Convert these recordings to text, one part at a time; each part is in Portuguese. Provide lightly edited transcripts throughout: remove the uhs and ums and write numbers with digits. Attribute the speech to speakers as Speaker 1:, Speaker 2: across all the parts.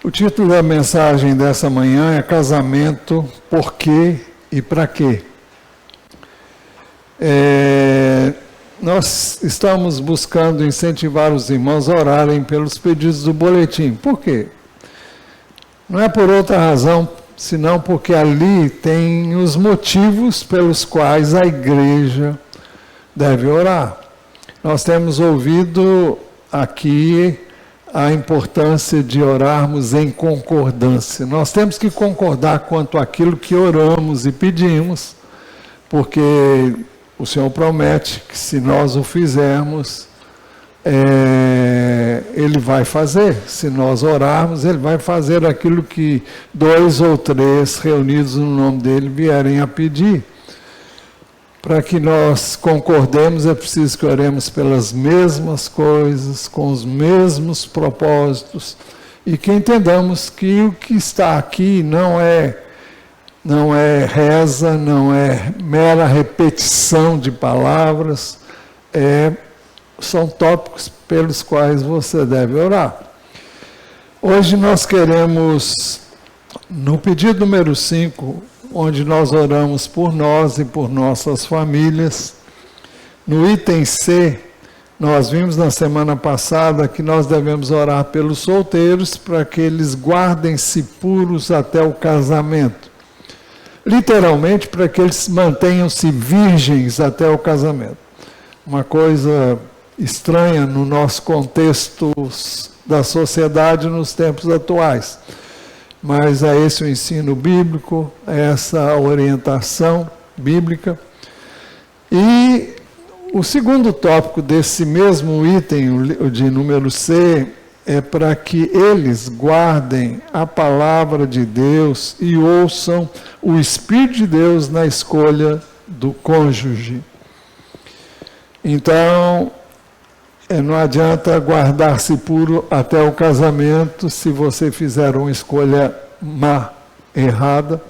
Speaker 1: O título da mensagem dessa manhã é Casamento, por quê e para quê? Nós estamos buscando incentivar os irmãos a orarem pelos pedidos do boletim. Por quê? Não é por outra razão, senão porque ali tem os motivos pelos quais a igreja deve orar. Nós temos ouvido aqui a importância de orarmos em concordância. Nós temos que concordar quanto àquilo que oramos e pedimos, porque o Senhor promete que se nós o fizermos, Ele vai fazer. Se nós orarmos, Ele vai fazer aquilo que 2 ou 3 reunidos no nome dEle vierem a pedir. Para que nós concordemos, é preciso que oremos pelas mesmas coisas, com os mesmos propósitos, e que entendamos que o que está aqui não é reza, não é mera repetição de palavras, são tópicos pelos quais você deve orar. Hoje nós queremos, no pedido número 5, onde nós oramos por nós e por nossas famílias. No item C, nós vimos na semana passada que nós devemos orar pelos solteiros para que eles guardem-se puros até o casamento. Literalmente, para que eles mantenham-se virgens até o casamento. Uma coisa estranha no nosso contexto da sociedade nos tempos atuais. Mas é esse o ensino bíblico, é essa a orientação bíblica. E o segundo tópico desse mesmo item, o de número C, é para que eles guardem a palavra de Deus e ouçam o Espírito de Deus na escolha do cônjuge. Então, não adianta guardar-se puro até o casamento se você fizer uma escolha má, errada.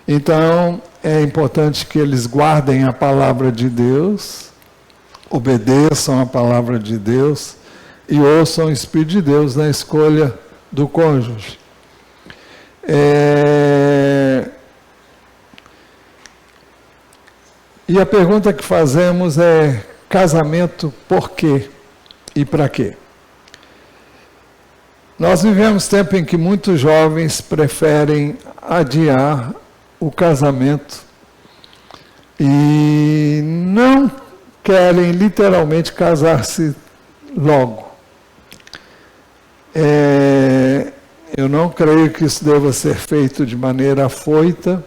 Speaker 1: Então, é importante que eles guardem a palavra de Deus, obedeçam a palavra de Deus e ouçam o Espírito de Deus na escolha do cônjuge. E a pergunta que fazemos é: casamento por quê e para quê? Nós vivemos tempo em que muitos jovens preferem adiar o casamento e não querem literalmente casar-se logo. Eu não creio que isso deva ser feito de maneira afoita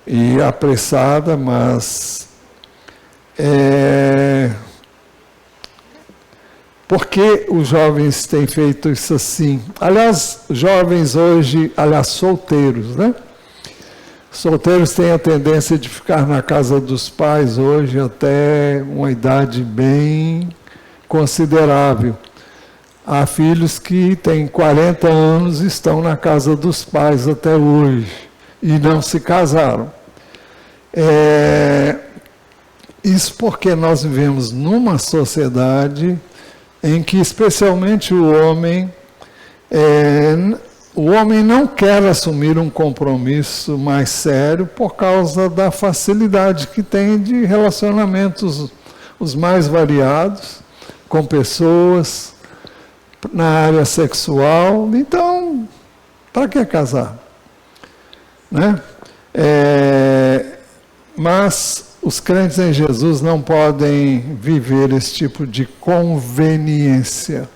Speaker 1: e apressada, mas por que os jovens têm feito isso assim? Aliás, jovens hoje, solteiros, né? Solteiros têm a tendência de ficar na casa dos pais hoje até uma idade bem considerável. Há filhos que têm 40 anos e estão na casa dos pais até hoje e não se casaram. Isso porque nós vivemos numa sociedade em que, especialmente o homem não quer assumir um compromisso mais sério por causa da facilidade que tem de relacionamentos os mais variados, com pessoas, na área sexual. Então, para que casar? Né? Mas os crentes em Jesus não podem viver esse tipo de conveniência.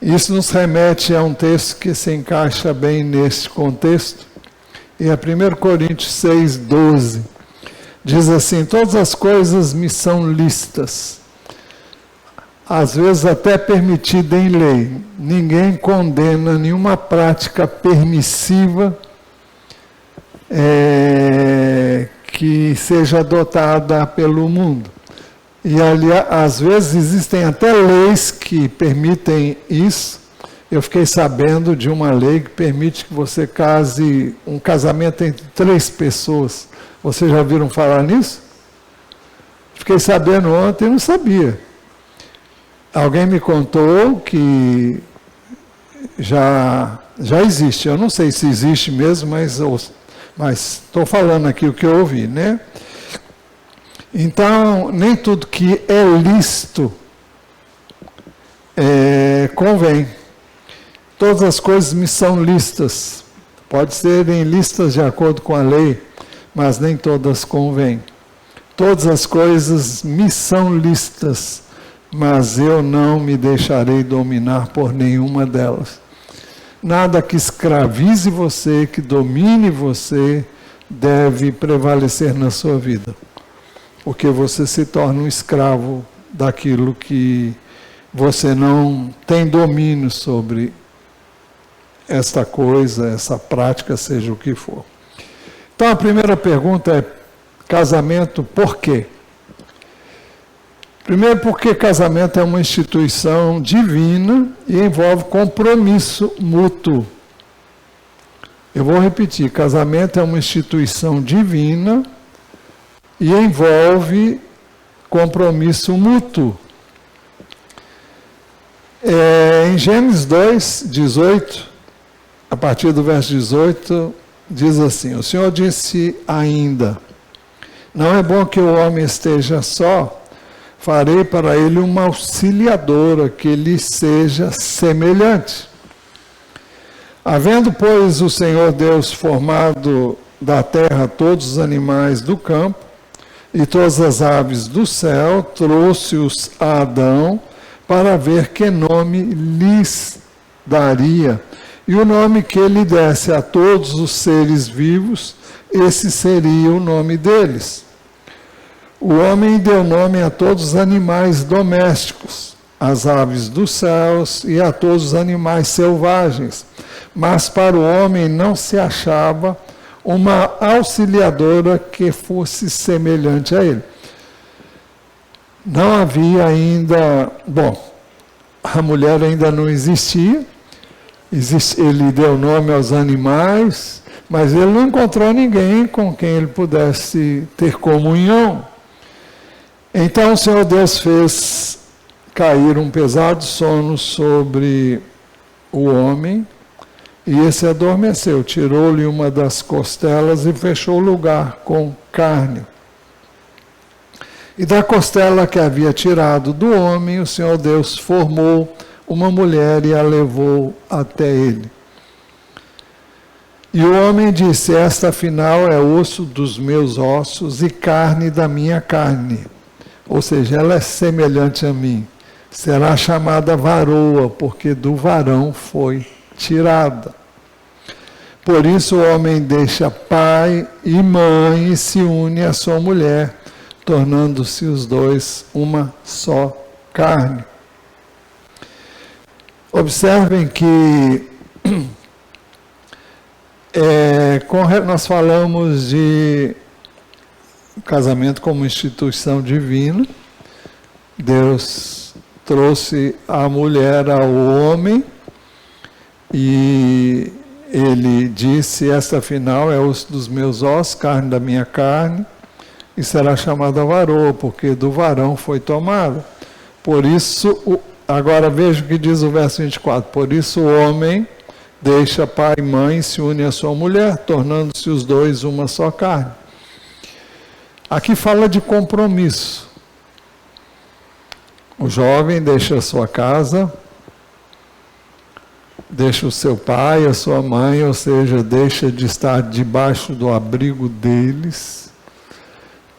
Speaker 1: Isso nos remete a um texto que se encaixa bem neste contexto. E é 1 Coríntios 6:12. Diz assim: todas as coisas me são lícitas, às vezes até permitida em lei. Ninguém condena nenhuma prática permissiva que seja adotada pelo mundo. E às vezes existem até leis que permitem isso. Eu fiquei sabendo de uma lei que permite que você case, um casamento entre 3 pessoas. Vocês já viram falar nisso? Fiquei sabendo ontem e não sabia. Alguém me contou que já existe, eu não sei se existe mesmo, mas estou falando aqui o que eu ouvi, né? Então, nem tudo que é lícito convém. Todas as coisas me são lícitas. Pode serem lícitas de acordo com a lei, mas nem todas convêm. Todas as coisas me são lícitas, mas eu não me deixarei dominar por nenhuma delas. Nada que escravize você, que domine você, deve prevalecer na sua vida. Porque você se torna um escravo daquilo que você não tem domínio sobre esta coisa, essa prática, seja o que for. Então a primeira pergunta é: casamento por quê? Primeiro, porque casamento é uma instituição divina e envolve compromisso mútuo. Eu vou repetir: casamento é uma instituição divina e envolve compromisso mútuo. Em Gênesis 2, 18, a partir do verso 18, diz assim: o Senhor disse ainda: não é bom que o homem esteja só, farei para ele uma auxiliadora que lhe seja semelhante. Havendo, pois, o Senhor Deus formado da terra todos os animais do campo e todas as aves do céu, trouxe-os a Adão para ver que nome lhes daria. E o nome que ele desse a todos os seres vivos, esse seria o nome deles. O homem deu nome a todos os animais domésticos, às aves dos céus e a todos os animais selvagens. Mas para o homem não se achava uma auxiliadora que fosse semelhante a ele. Não havia ainda, a mulher ainda não existia, ele deu nome aos animais, mas ele não encontrou ninguém com quem ele pudesse ter comunhão. Então o Senhor Deus fez cair um pesado sono sobre o homem, e esse adormeceu, tirou-lhe uma das costelas e fechou o lugar com carne. E da costela que havia tirado do homem, o Senhor Deus formou uma mulher e a levou até ele. E o homem disse: esta afinal é osso dos meus ossos e carne da minha carne. Ou seja, ela é semelhante a mim. Será chamada varoa, porque do varão foi tirada. Por isso o homem deixa pai e mãe e se une à sua mulher, tornando-se os dois uma só carne. Observem que nós falamos de casamento como instituição divina. Deus trouxe a mulher ao homem e ele disse: esta afinal é osso dos meus ossos, carne da minha carne, e será chamada varoa, porque do varão foi tomada. Por isso, agora veja o que diz o verso 24: por isso o homem deixa pai e mãe e se une à sua mulher, tornando-se os dois uma só carne. Aqui fala de compromisso. O jovem deixa a sua casa, deixa o seu pai, a sua mãe, ou seja, deixa de estar debaixo do abrigo deles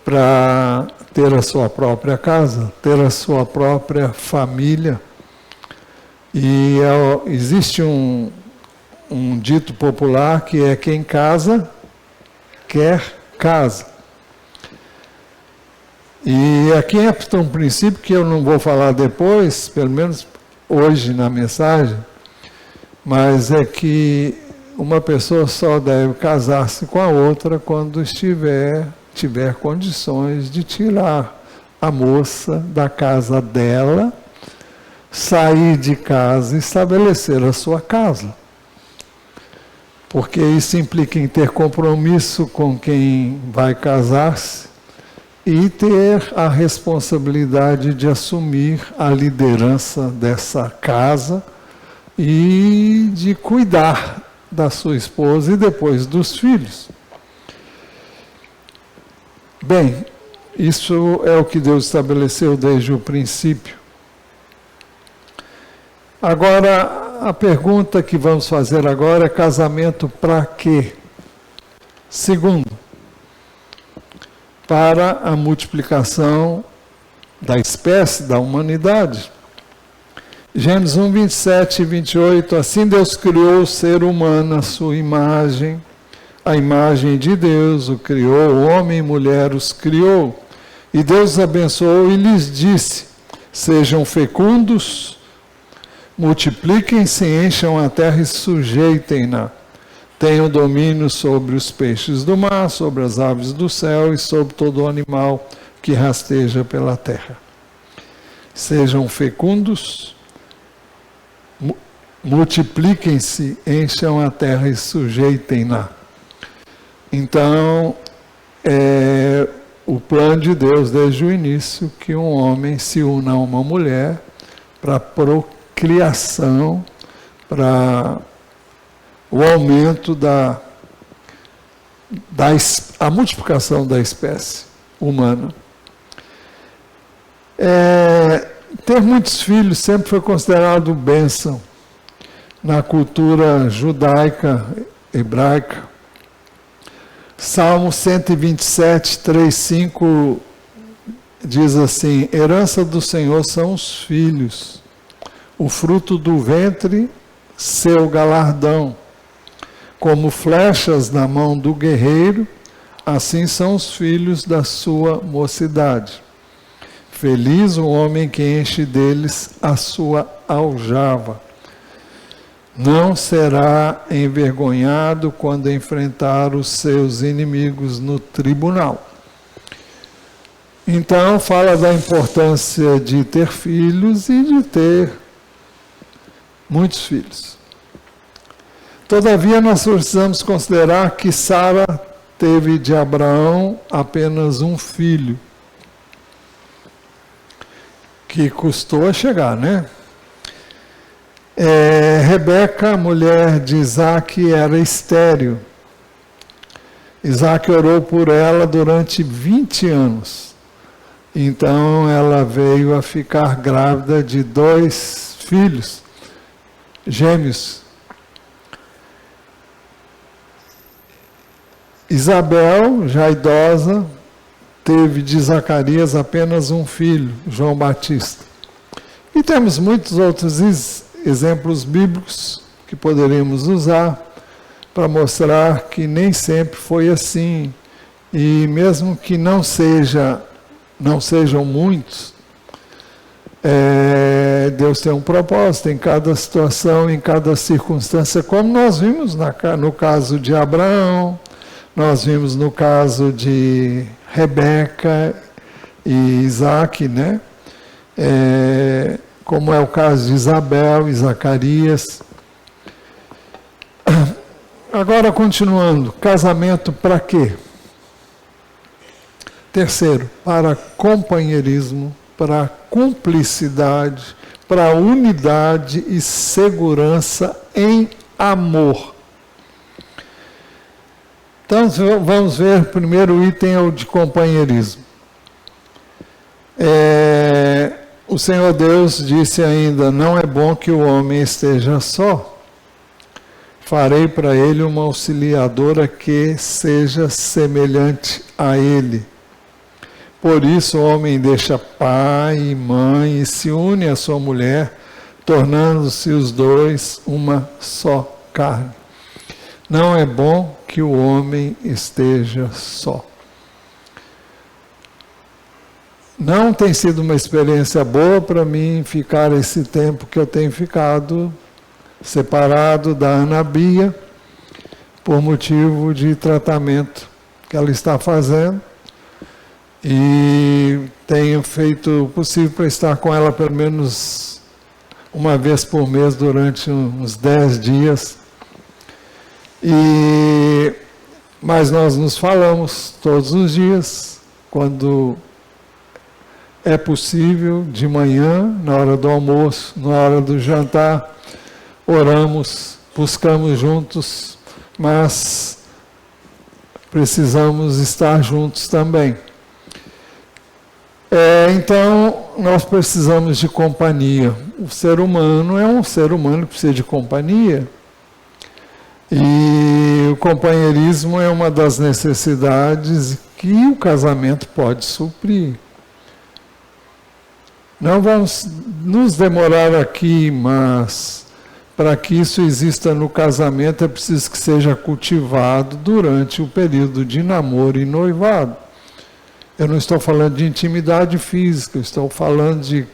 Speaker 1: para ter a sua própria casa, ter a sua própria família. E existe um dito popular que é: quem casa, quer casa. E aqui é um princípio que eu não vou falar depois, pelo menos hoje na mensagem, mas é que uma pessoa só deve casar-se com a outra quando tiver condições de tirar a moça da casa dela, sair de casa e estabelecer a sua casa. Porque isso implica em ter compromisso com quem vai casar-se, e ter a responsabilidade de assumir a liderança dessa casa e de cuidar da sua esposa e depois dos filhos. Bem, isso é o que Deus estabeleceu desde o princípio. Agora, a pergunta que vamos fazer agora é: casamento para quê? Segundo, para a multiplicação da espécie, da humanidade. Gênesis 1, 27 e 28, assim Deus criou o ser humano à sua imagem, a imagem de Deus o criou, homem e mulher os criou. E Deus os abençoou e lhes disse: sejam fecundos, multipliquem-se, encham a terra e sujeitem-na. Tenham domínio sobre os peixes do mar, sobre as aves do céu e sobre todo animal que rasteja pela terra. Sejam fecundos, multipliquem-se, encham a terra e sujeitem-na. Então, é o plano de Deus desde o início que um homem se una a uma mulher para procriação, para o aumento a multiplicação da espécie humana. Ter muitos filhos sempre foi considerado bênção na cultura judaica, hebraica. Salmo 127, 3, 5 diz assim: herança do Senhor são os filhos, o fruto do ventre, seu galardão. Como flechas na mão do guerreiro, assim são os filhos da sua mocidade. Feliz o homem que enche deles a sua aljava. Não será envergonhado quando enfrentar os seus inimigos no tribunal. Então, fala da importância de ter filhos e de ter muitos filhos. Todavia, nós precisamos considerar que Sara teve de Abraão apenas um filho, que custou a chegar, né? Rebeca, mulher de Isaac, era estéril. Isaac orou por ela durante 20 anos. Então, ela veio a ficar grávida de 2 filhos, gêmeos. Isabel, já idosa, teve de Zacarias apenas um filho, João Batista. E temos muitos outros exemplos bíblicos que poderíamos usar para mostrar que nem sempre foi assim. E mesmo que não sejam muitos, Deus tem um propósito em cada situação, em cada circunstância, como nós vimos no caso de Abraão, nós vimos no caso de Rebeca e Isaac, né? Como é o caso de Isabel e Zacarias. Agora, continuando, casamento para quê? Terceiro, para companheirismo, para cumplicidade, para unidade e segurança em amor. Então, vamos ver, o primeiro item é o de companheirismo. O Senhor Deus disse ainda: não é bom que o homem esteja só. Farei para ele uma auxiliadora que seja semelhante a ele. Por isso o homem deixa pai e mãe e se une à sua mulher, tornando-se os dois uma só carne. Não é bom que o homem esteja só. Não tem sido uma experiência boa para mim ficar esse tempo que eu tenho ficado separado da Ana Bia, por motivo de tratamento que ela está fazendo. E tenho feito o possível para estar com ela pelo menos uma vez por mês durante uns 10 dias. Mas nós nos falamos todos os dias, quando é possível, de manhã, na hora do almoço, na hora do jantar, oramos, buscamos juntos, mas precisamos estar juntos também. Então, nós precisamos de companhia. O ser humano é um ser humano que precisa de companhia. E o companheirismo é uma das necessidades que o casamento pode suprir. Não vamos nos demorar aqui, mas para que isso exista no casamento é preciso que seja cultivado durante o período de namoro e noivado. Eu não estou falando de intimidade física, eu estou falando de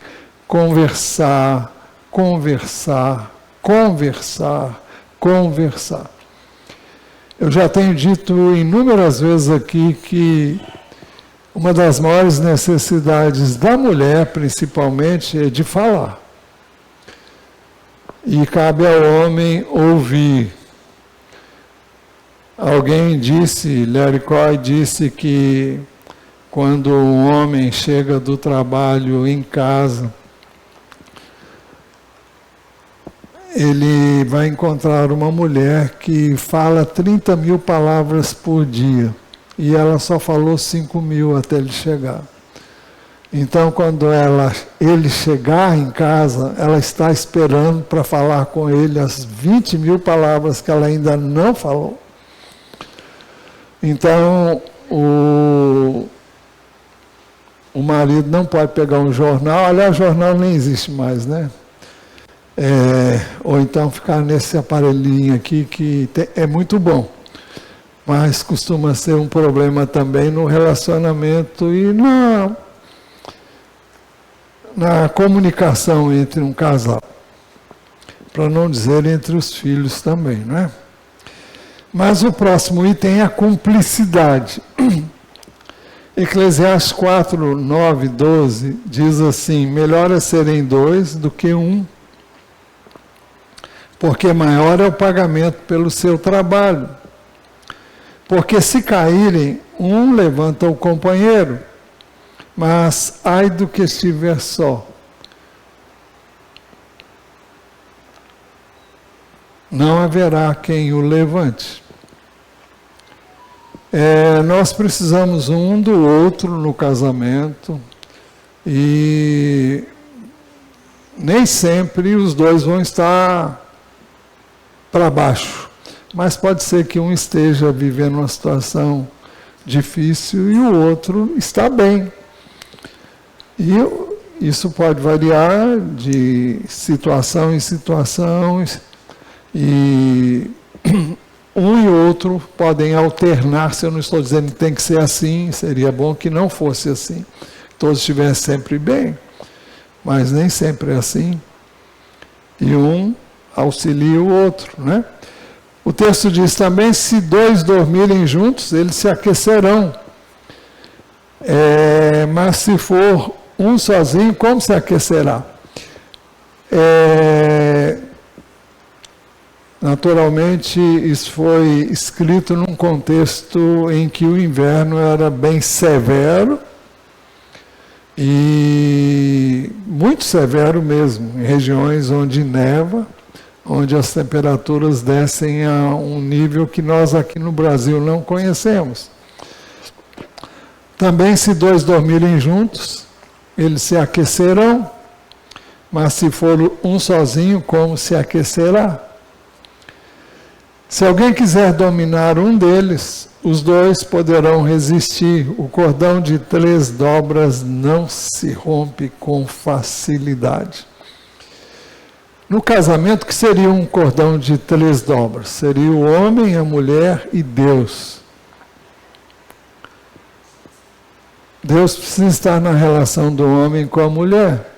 Speaker 1: conversar. Eu já tenho dito inúmeras vezes aqui que uma das maiores necessidades da mulher, principalmente, é de falar. E cabe ao homem ouvir. Alguém disse, Larry Coy disse que quando um homem chega do trabalho em casa, ele vai encontrar uma mulher que fala 30 mil palavras por dia. E ela só falou 5 mil até ele chegar. Então, quando ele chegar em casa, ela está esperando para falar com ele as 20 mil palavras que ela ainda não falou. Então, o marido não pode pegar um jornal, aliás, o jornal nem existe mais, né? Ou então ficar nesse aparelhinho aqui que é muito bom, mas costuma ser um problema também no relacionamento e na comunicação entre um casal, para não dizer entre os filhos também, não é? Mas o próximo item é a cumplicidade. Eclesiastes 4, 9, 12 diz assim: melhor é serem dois do que um, porque maior é o pagamento pelo seu trabalho. Porque se caírem, um levanta o companheiro, mas ai do que estiver só. Não haverá quem o levante. Nós precisamos um do outro no casamento e nem sempre os dois vão estar para baixo, mas pode ser que um esteja vivendo uma situação difícil e o outro está bem. E isso pode variar de situação em situação e um e outro podem alternar-se. Eu não estou dizendo que tem que ser assim, seria bom que não fosse assim. Todos estivessem sempre bem, mas nem sempre é assim. E um auxilia o outro, né? O texto diz também, se dois dormirem juntos, eles se aquecerão. Mas se for um sozinho, como se aquecerá? Naturalmente, isso foi escrito num contexto em que o inverno era bem severo, e muito severo mesmo, em regiões onde neva, onde as temperaturas descem a um nível que nós aqui no Brasil não conhecemos. Também, se dois dormirem juntos, eles se aquecerão, mas se for um sozinho, como se aquecerá? Se alguém quiser dominar um deles, os dois poderão resistir. O cordão de 3 dobras não se rompe com facilidade. No casamento, que seria um cordão de 3 dobras? Seria o homem, a mulher e Deus. Deus precisa estar na relação do homem com a mulher.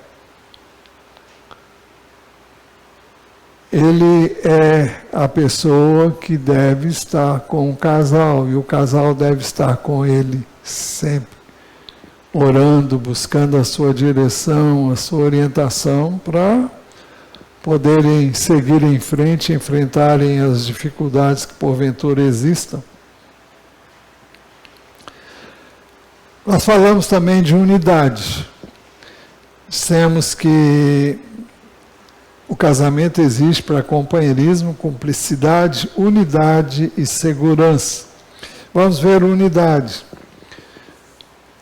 Speaker 1: Ele é a pessoa que deve estar com o casal, e o casal deve estar com ele sempre, orando, buscando a sua direção, a sua orientação, para poderem seguir em frente, enfrentarem as dificuldades que porventura existam. Nós falamos também de unidade. Dissemos que o casamento existe para companheirismo, cumplicidade, unidade e segurança. Vamos ver unidade.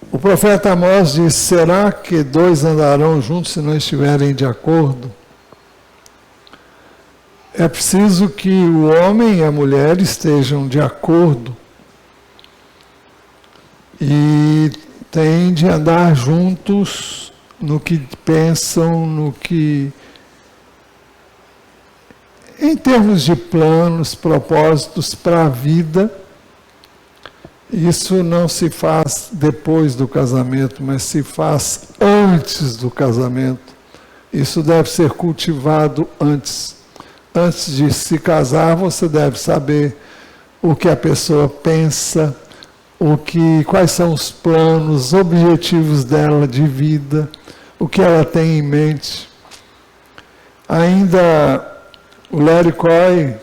Speaker 1: O profeta Amós diz: será que dois andarão juntos se não estiverem de acordo? É preciso que o homem e a mulher estejam de acordo e têm de andar juntos no que pensam, no que, em termos de planos, propósitos para a vida. Isso não se faz depois do casamento, mas se faz antes do casamento. Isso deve ser cultivado antes. Antes de se casar, você deve saber o que a pessoa pensa, quais são os planos, os objetivos dela de vida, o que ela tem em mente. Ainda o Larry Coy,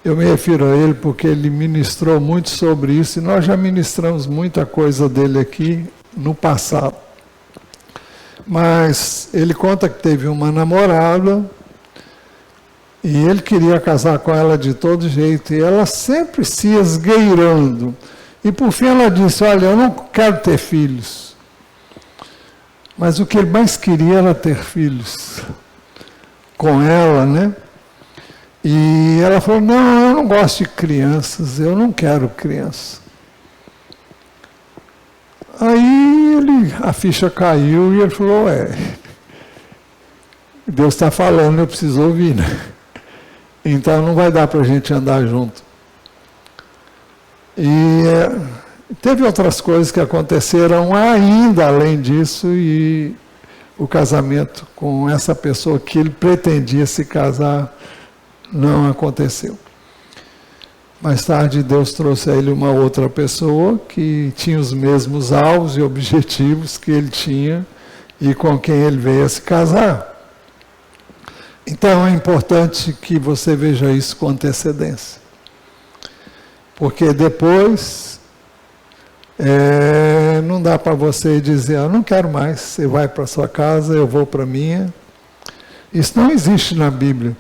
Speaker 1: eu me refiro a ele porque ele ministrou muito sobre isso, e nós já ministramos muita coisa dele aqui no passado. Mas ele conta que teve uma namorada, e ele queria casar com ela de todo jeito, e ela sempre se esgueirando. E por fim ela disse: olha, eu não quero ter filhos. Mas o que ele mais queria era ter filhos com ela, né? E ela falou: não, eu não gosto de crianças, eu não quero criança. Aí a ficha caiu e ele falou: Deus está falando, eu preciso ouvir, né? Então não vai dar para a gente andar junto. E teve outras coisas que aconteceram ainda além disso, e o casamento com essa pessoa que ele pretendia se casar não aconteceu. Mais tarde Deus trouxe a ele uma outra pessoa que tinha os mesmos alvos e objetivos que ele tinha e com quem ele veio a se casar. Então é importante que você veja isso com antecedência. Porque depois não dá para você dizer: eu não quero mais, você vai para a sua casa, eu vou para a minha. Isso não existe na Bíblia.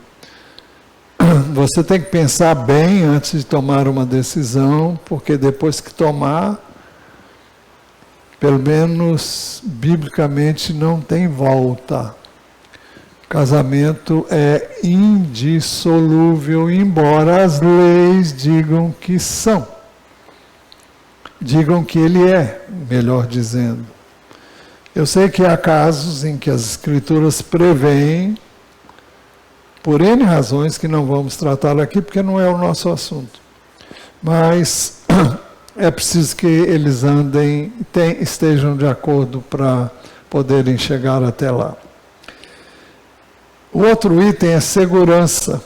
Speaker 1: Você tem que pensar bem antes de tomar uma decisão, porque depois que tomar, pelo menos biblicamente não tem volta. Casamento é indissolúvel, embora as leis digam que são. Digam que ele é, melhor dizendo. Eu sei que há casos em que as Escrituras preveem, por N razões que não vamos tratar aqui, porque não é o nosso assunto. Mas é preciso que eles estejam de acordo para poderem chegar até lá. O outro item é segurança.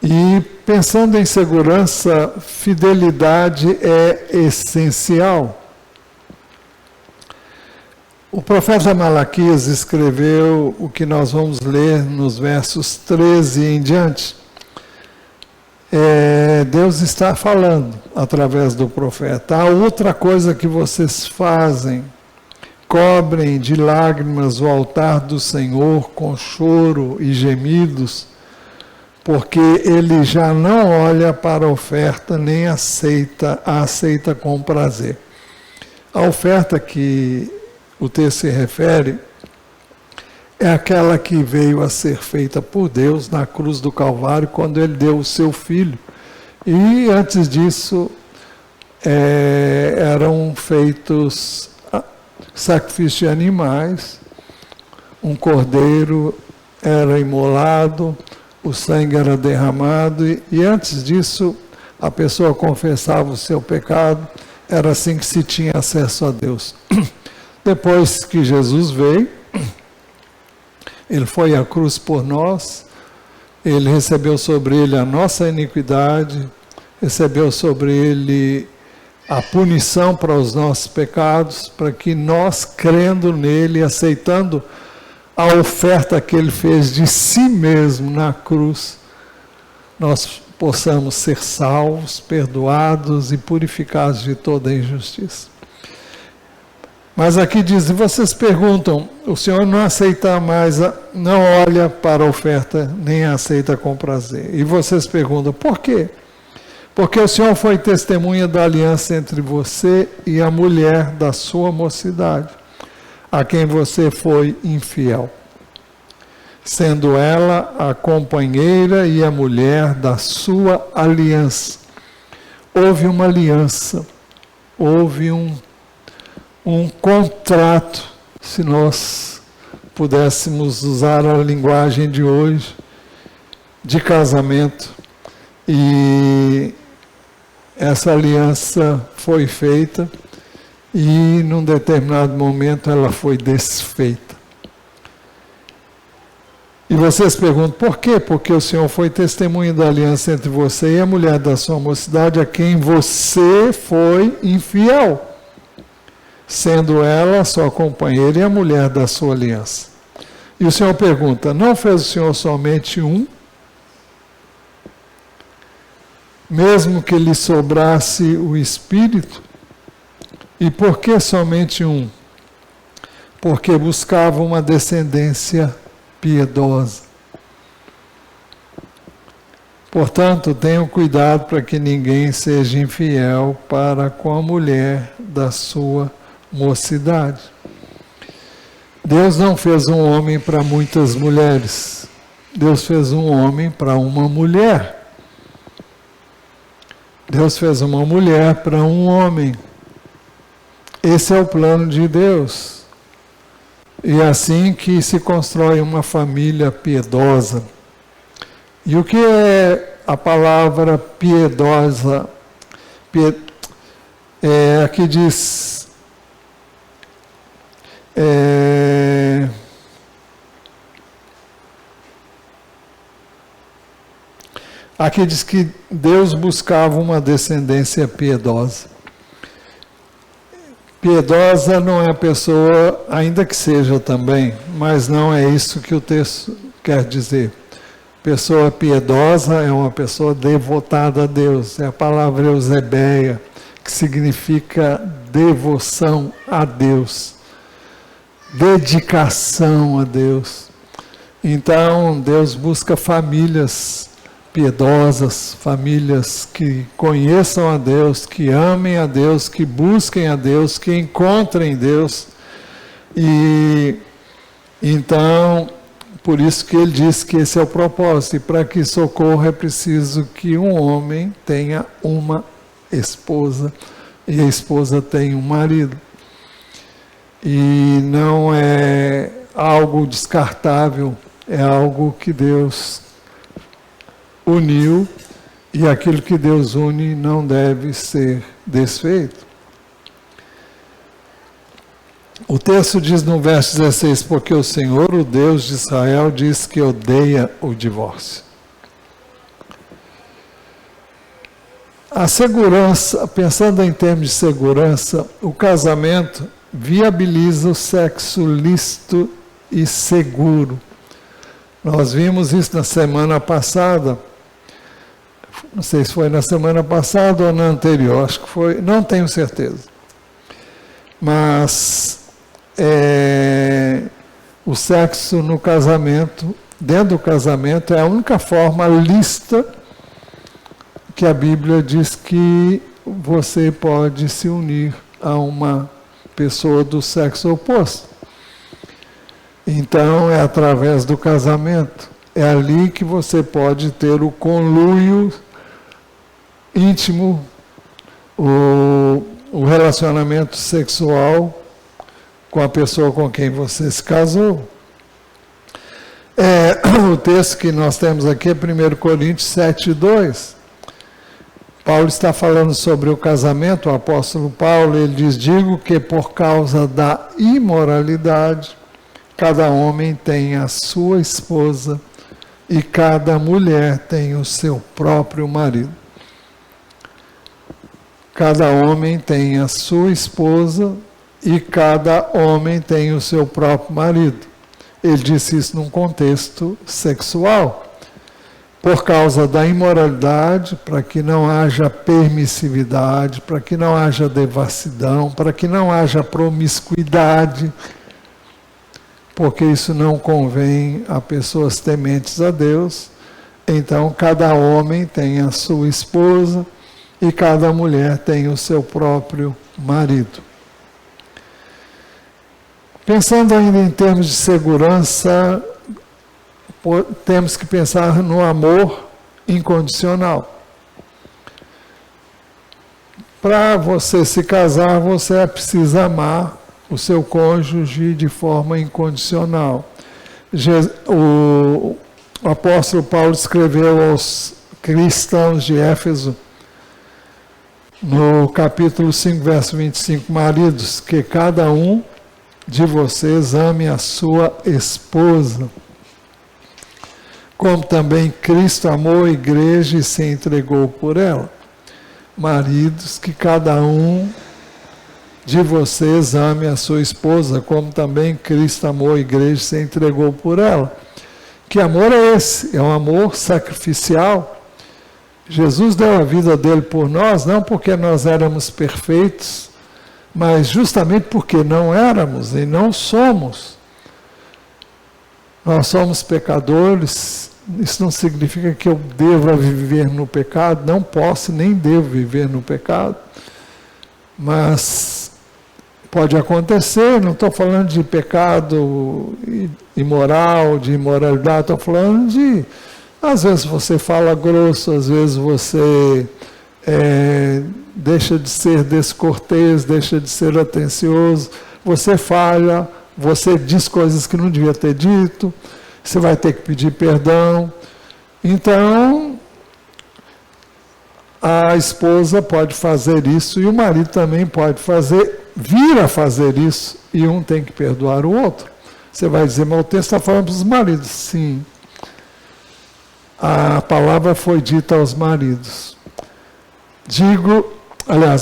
Speaker 1: E pensando em segurança, fidelidade é essencial. O profeta Malaquias escreveu o que nós vamos ler nos versos 13 em diante. Deus está falando através do profeta. Há outra coisa que vocês fazem: cobrem de lágrimas o altar do Senhor com choro e gemidos, porque ele já não olha para a oferta, nem a aceita com prazer. A oferta que o texto se refere é aquela que veio a ser feita por Deus na cruz do Calvário, quando ele deu o seu filho. E antes disso, eram feitos sacrifício de animais, um cordeiro era imolado, o sangue era derramado, e antes disso a pessoa confessava o seu pecado. Era assim que se tinha acesso a Deus. Depois que Jesus veio, ele foi à cruz por nós, ele recebeu sobre ele a nossa iniquidade, recebeu sobre ele a punição para os nossos pecados, para que nós, crendo nele, aceitando a oferta que ele fez de si mesmo na cruz, nós possamos ser salvos, perdoados e purificados de toda injustiça. Mas aqui diz, vocês perguntam, o Senhor não aceita mais, não olha para a oferta, nem aceita com prazer. E vocês perguntam, por quê? Porque o Senhor foi testemunha da aliança entre você e a mulher da sua mocidade, a quem você foi infiel, sendo ela a companheira e a mulher da sua aliança. Houve uma aliança, houve um contrato, se nós pudéssemos usar a linguagem de hoje, de casamento, e essa aliança foi feita e num determinado momento ela foi desfeita. E vocês perguntam, por quê? Porque o Senhor foi testemunha da aliança entre você e a mulher da sua mocidade, a quem você foi infiel, sendo ela a sua companheira e a mulher da sua aliança. E o Senhor pergunta, não fez o Senhor somente um? Mesmo que lhe sobrasse o Espírito? E por que somente um? Porque buscava uma descendência piedosa. Portanto, tenham cuidado para que ninguém seja infiel para com a mulher da sua mocidade. Deus não fez um homem para muitas mulheres. Deus fez um homem para uma mulher. Deus fez uma mulher para um homem. Esse é o plano de Deus. E é assim que se constrói uma família piedosa. E o que é a palavra piedosa? Aqui diz... Aqui diz que Deus buscava uma descendência piedosa. Piedosa não é a pessoa, ainda que seja também, mas não é isso que o texto quer dizer. Pessoa piedosa é uma pessoa devotada a Deus. É a palavra eusebeia, que significa devoção a Deus. Dedicação a Deus. Então, Deus busca famílias piedosas, famílias que conheçam a Deus, que amem a Deus, que busquem a Deus, que encontrem Deus. E então, por isso que ele diz que esse é o propósito. E para que isso ocorra é preciso que um homem tenha uma esposa e a esposa tenha um marido. E não é algo descartável, é algo que Deus uniu, e aquilo que Deus une não deve ser desfeito. O texto diz no verso 16, porque o Senhor, o Deus de Israel, diz que odeia o divórcio. A segurança, pensando em termos de segurança, o casamento viabiliza o sexo lícito e seguro. Nós vimos isso na semana passada. Não sei se foi na semana passada ou na anterior, acho que foi, não tenho certeza. Mas o sexo no casamento, dentro do casamento, é a única forma lícita que a Bíblia diz que você pode se unir a uma pessoa do sexo oposto. Então, é através do casamento. É ali que você pode ter o conluio íntimo, o relacionamento sexual com a pessoa com quem você se casou. O texto que nós temos aqui é 1 Coríntios 7:2. Paulo está falando sobre o casamento, o apóstolo Paulo, ele diz, digo que por causa da imoralidade, cada homem tem a sua esposa e cada mulher tem o seu próprio marido. Cada homem tem a sua esposa e cada homem tem o seu próprio marido. Ele disse isso num contexto sexual. por causa da imoralidade, para que não haja permissividade, para que não haja devassidão, para que não haja promiscuidade, porque isso não convém a pessoas tementes a Deus. Então, cada homem tem a sua esposa e cada mulher tem o seu próprio marido. Pensando ainda em termos de segurança, temos que pensar no amor incondicional. Para você se casar, você precisa amar o seu cônjuge de forma incondicional. O apóstolo Paulo escreveu aos cristãos de Éfeso, no capítulo 5, verso 25, maridos, que cada um de vocês ame a sua esposa, como também Cristo amou a igreja e se entregou por ela. Maridos, que cada um de vocês ame a sua esposa, como também Cristo amou a igreja e se entregou por ela. Que amor é esse? É um amor sacrificial. Jesus deu a vida dele por nós, não porque nós éramos perfeitos, mas justamente porque não éramos e não somos. Nós somos pecadores. Isso não significa que eu deva viver no pecado, não posso nem devo viver no pecado, mas pode acontecer. Não estou falando de pecado imoral, de imoralidade, estou falando de, às vezes você fala grosso, às vezes você deixa de ser descortês, deixa de ser atencioso, você falha, você diz coisas que não devia ter dito, você vai ter que pedir perdão. Então, a esposa pode fazer isso e o marido também pode vir a fazer isso, e um tem que perdoar o outro. Você vai dizer, mas o texto está falando para os maridos. Sim, a palavra foi dita aos maridos.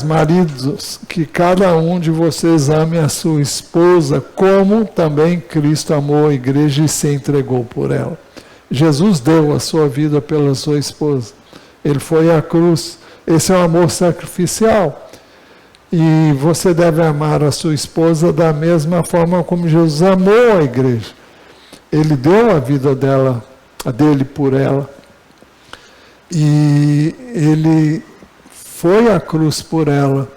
Speaker 1: Maridos, que cada um de vocês ame a sua esposa, como também Cristo amou a igreja e se entregou por ela. Jesus deu a sua vida pela sua esposa. Ele foi à cruz. Esse é um amor sacrificial. E você deve amar a sua esposa da mesma forma como Jesus amou a igreja. Ele deu a vida dele por ela. E ele foi à cruz por ela.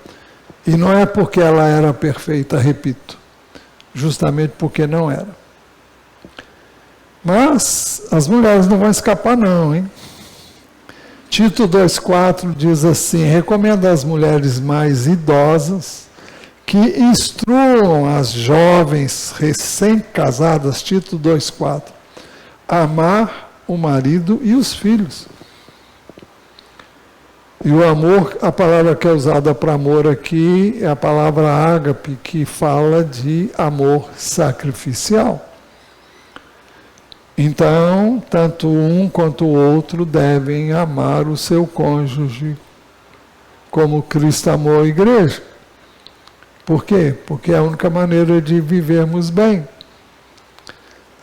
Speaker 1: E não é porque ela era perfeita, repito. Justamente porque não era. Mas as mulheres não vão escapar não, hein? Tito 2,4 diz assim, recomenda às mulheres mais idosas que instruam as jovens recém-casadas, Tito 2,4, amar o marido e os filhos. E o amor, a palavra que é usada para amor aqui é a palavra ágape, que fala de amor sacrificial. Então, tanto um quanto o outro devem amar o seu cônjuge como Cristo amou a igreja. Por quê? Porque é a única maneira de vivermos bem.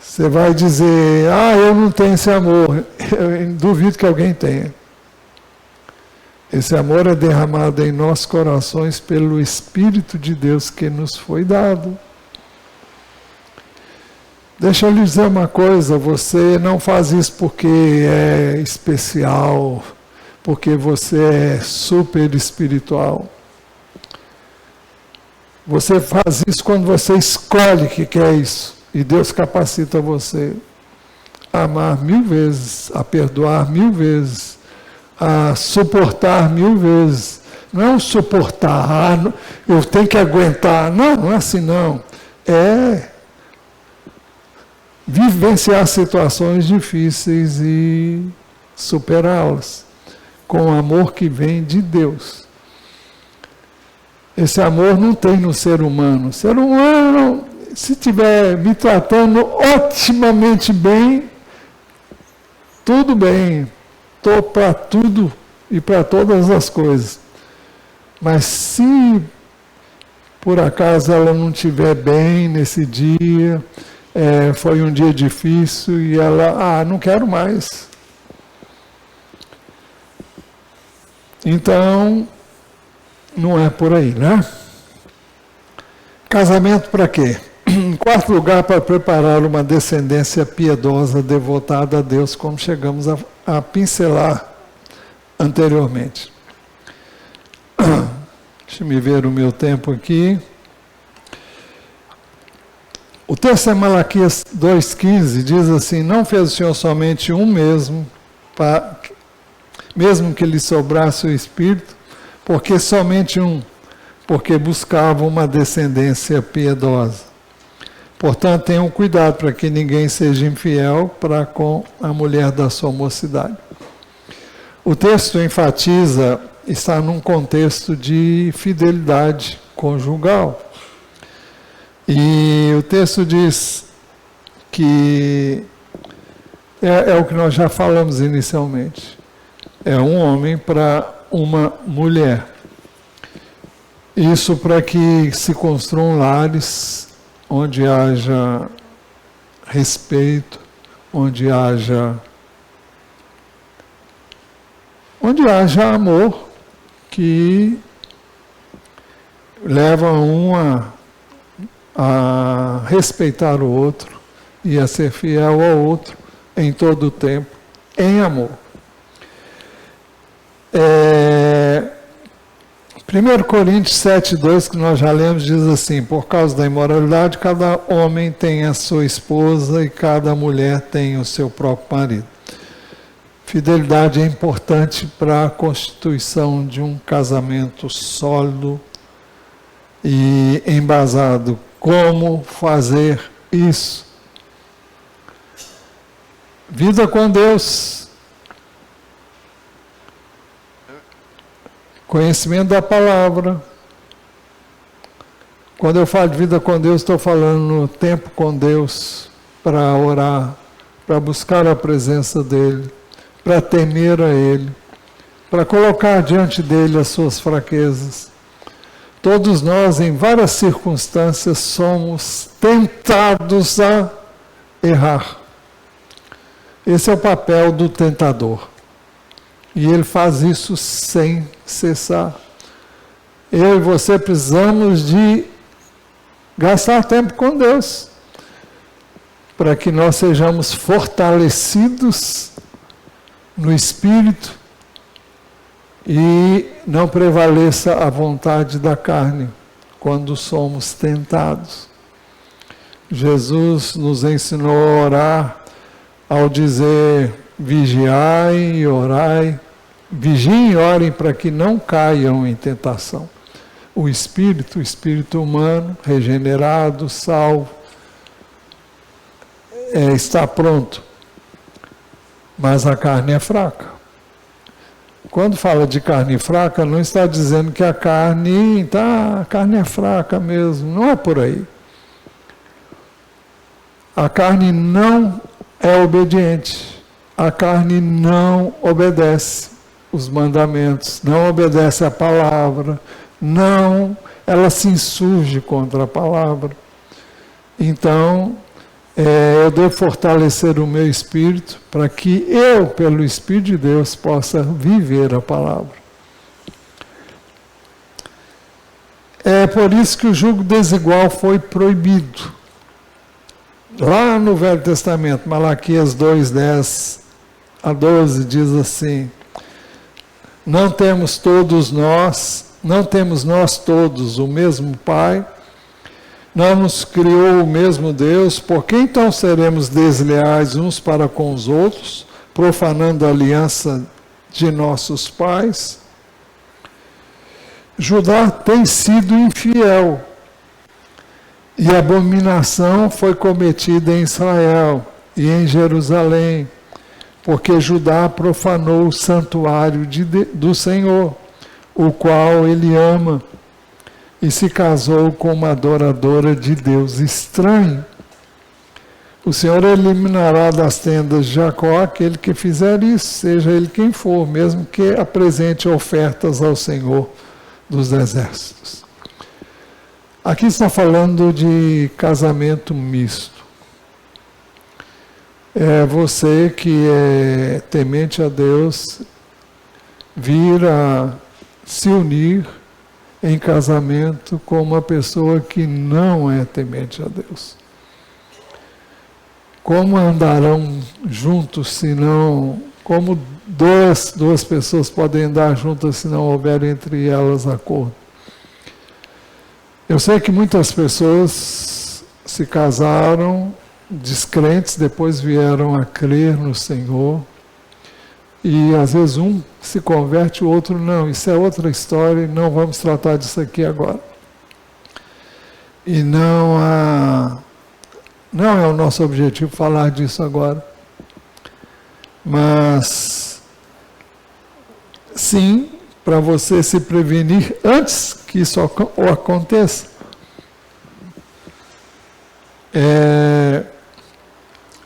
Speaker 1: Você vai dizer, eu não tenho esse amor. Eu duvido que alguém tenha. Esse amor é derramado em nossos corações pelo Espírito de Deus que nos foi dado. Deixa eu lhe dizer uma coisa, você não faz isso porque é especial, porque você é super espiritual. Você faz isso quando você escolhe que quer isso. E Deus capacita você a amar 1000 vezes, a perdoar 1000 vezes, a suportar 1000 vezes. Não é um suportar, eu tenho que aguentar. Não, não é assim não. É vivenciar situações difíceis e superá-las com o amor que vem de Deus. Esse amor não tem no ser humano. O ser humano, se estiver me tratando otimamente bem, tudo bem, estou para tudo e para todas as coisas. Mas se por acaso ela não estiver bem nesse dia, foi um dia difícil e ela, não quero mais. Então, não é por aí, né? Casamento para quê? Em quarto lugar, para preparar uma descendência piedosa, devotada a Deus, como chegamos a pincelar anteriormente. Deixa-me ver o meu tempo aqui. O texto é Malaquias 2,15, diz assim: não fez o Senhor somente um mesmo que lhe sobrasse o Espírito, porque somente um, porque buscava uma descendência piedosa. Portanto, tenham cuidado para que ninguém seja infiel para com a mulher da sua mocidade. O texto enfatiza, está num contexto de fidelidade conjugal. E o texto diz que é o que nós já falamos inicialmente. É um homem para uma mulher. Isso para que se construam lares onde haja respeito, onde haja amor, que leva um a respeitar o outro e a ser fiel ao outro em todo o tempo, em amor. 1 Coríntios 7,2, que nós já lemos, diz assim: por causa da imoralidade, cada homem tem a sua esposa e cada mulher tem o seu próprio marido. Fidelidade é importante para a constituição de um casamento sólido e embasado. Como fazer isso? Vida com Deus. Conhecimento da palavra. Quando eu falo de vida com Deus, estou falando no tempo com Deus, para orar, para buscar a presença dEle, para temer a Ele, para colocar diante dEle as suas fraquezas. Todos nós, em várias circunstâncias, somos tentados a errar. Esse é o papel do tentador. E ele faz isso sem cessar. Eu e você precisamos de gastar tempo com Deus, para que nós sejamos fortalecidos no Espírito e não prevaleça a vontade da carne quando somos tentados. Jesus nos ensinou a orar ao dizer: vigiai e orai, vigiem e orem para que não caiam em tentação. O espírito humano, regenerado, salvo, está pronto, mas a carne é fraca. Quando fala de carne fraca, não está dizendo que a carne é fraca mesmo, não é por aí. A carne não é obediente, a carne não obedece os mandamentos, não obedece a palavra, ela se insurge contra a palavra. Então, eu devo fortalecer o meu espírito para que eu, pelo Espírito de Deus, possa viver a palavra. É por isso que o jugo desigual foi proibido. Lá no Velho Testamento, Malaquias 2:10 a 12, diz assim: não temos nós todos o mesmo Pai? Não nos criou o mesmo Deus? Por que então seremos desleais uns para com os outros, profanando a aliança de nossos pais? Judá tem sido infiel, e a abominação foi cometida em Israel e em Jerusalém, porque Judá profanou o santuário do Senhor, o qual ele ama, e se casou com uma adoradora de Deus estranho. O Senhor eliminará das tendas de Jacó aquele que fizer isso, seja ele quem for, mesmo que apresente ofertas ao Senhor dos exércitos. Aqui está falando de casamento misto. É você que é temente a Deus vir a se unir em casamento com uma pessoa que não é temente a Deus. Como andarão juntos se não... Como duas pessoas podem andar juntas se não houver entre elas acordo? Eu sei que muitas pessoas se casaram descrentes, depois vieram a crer no Senhor, e às vezes um se converte, o outro não. Isso é outra história e não vamos tratar disso aqui agora. E não é o nosso objetivo falar disso agora. Mas, sim, para você se prevenir antes que isso aconteça.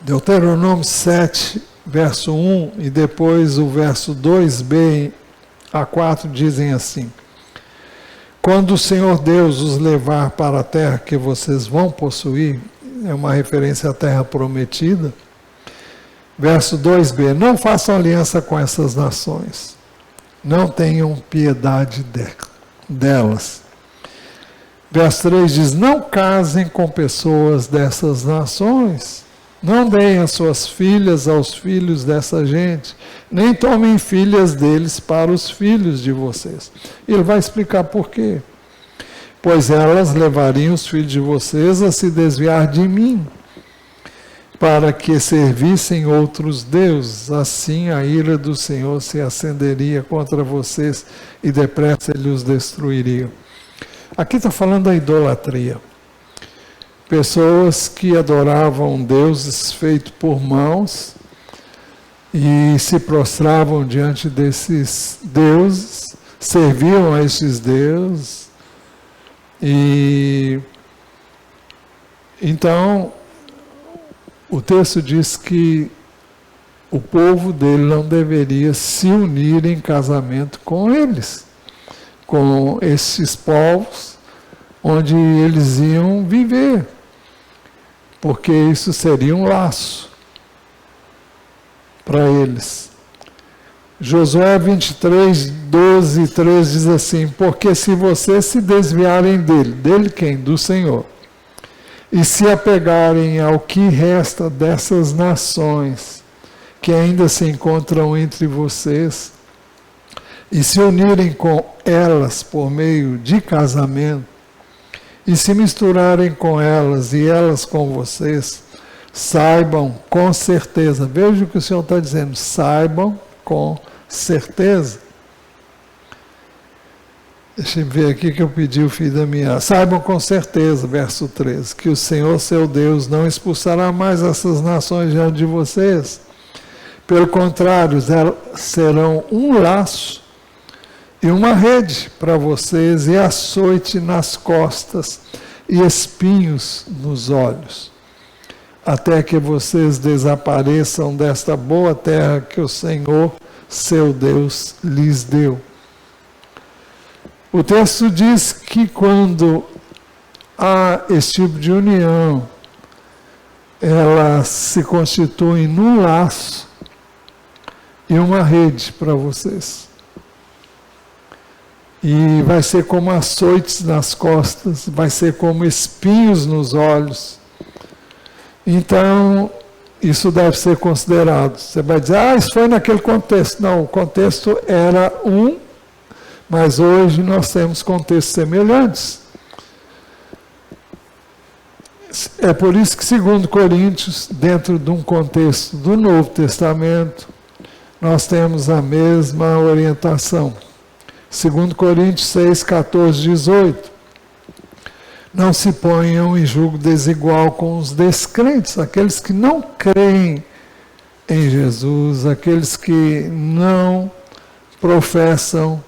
Speaker 1: Deuteronômio 7, verso 1 e depois o verso 2b a 4 dizem assim: quando o Senhor Deus os levar para a terra que vocês vão possuir, é uma referência à terra prometida, verso 2b, não façam aliança com essas nações, não tenham piedade delas. Verso 3 diz, não casem com pessoas dessas nações, não deem as suas filhas aos filhos dessa gente, nem tomem filhas deles para os filhos de vocês. Ele vai explicar por quê. Pois elas levariam os filhos de vocês a se desviar de mim, para que servissem outros deuses. Assim a ira do Senhor se acenderia contra vocês e depressa ele os destruiria. Aqui está falando da idolatria. Pessoas que adoravam deuses feitos por mãos e se prostravam diante desses deuses, serviam a esses deuses. E então o texto diz que o povo dele não deveria se unir em casamento com eles, com esses povos onde eles iam viver, porque isso seria um laço para eles. Josué 23, 12 e 13 diz assim, porque se vocês se desviarem dele quem? Do Senhor, e se apegarem ao que resta dessas nações que ainda se encontram entre vocês, e se unirem com elas por meio de casamento, e se misturarem com elas e elas com vocês, saibam com certeza, veja o que o Senhor está dizendo, saibam com certeza. Deixa eu ver aqui que eu pedi o filho da minha. Saibam com certeza, verso 13, que o Senhor seu Deus não expulsará mais essas nações diante de vocês. Pelo contrário, serão um laço e uma rede para vocês, e açoite nas costas, e espinhos nos olhos, até que vocês desapareçam desta boa terra que o Senhor, seu Deus, lhes deu. O texto diz que quando há esse tipo de união, ela se constitui num laço e uma rede para vocês. E vai ser como açoites nas costas, vai ser como espinhos nos olhos. Então, isso deve ser considerado. Você vai dizer, isso foi naquele contexto. Não, o contexto era mas hoje nós temos contextos semelhantes. É por isso que, segundo Coríntios, dentro de um contexto do Novo Testamento, nós temos a mesma orientação. Segundo Coríntios 6, 14, 18. Não se ponham em julgo desigual com os descrentes, aqueles que não creem em Jesus, aqueles que não professam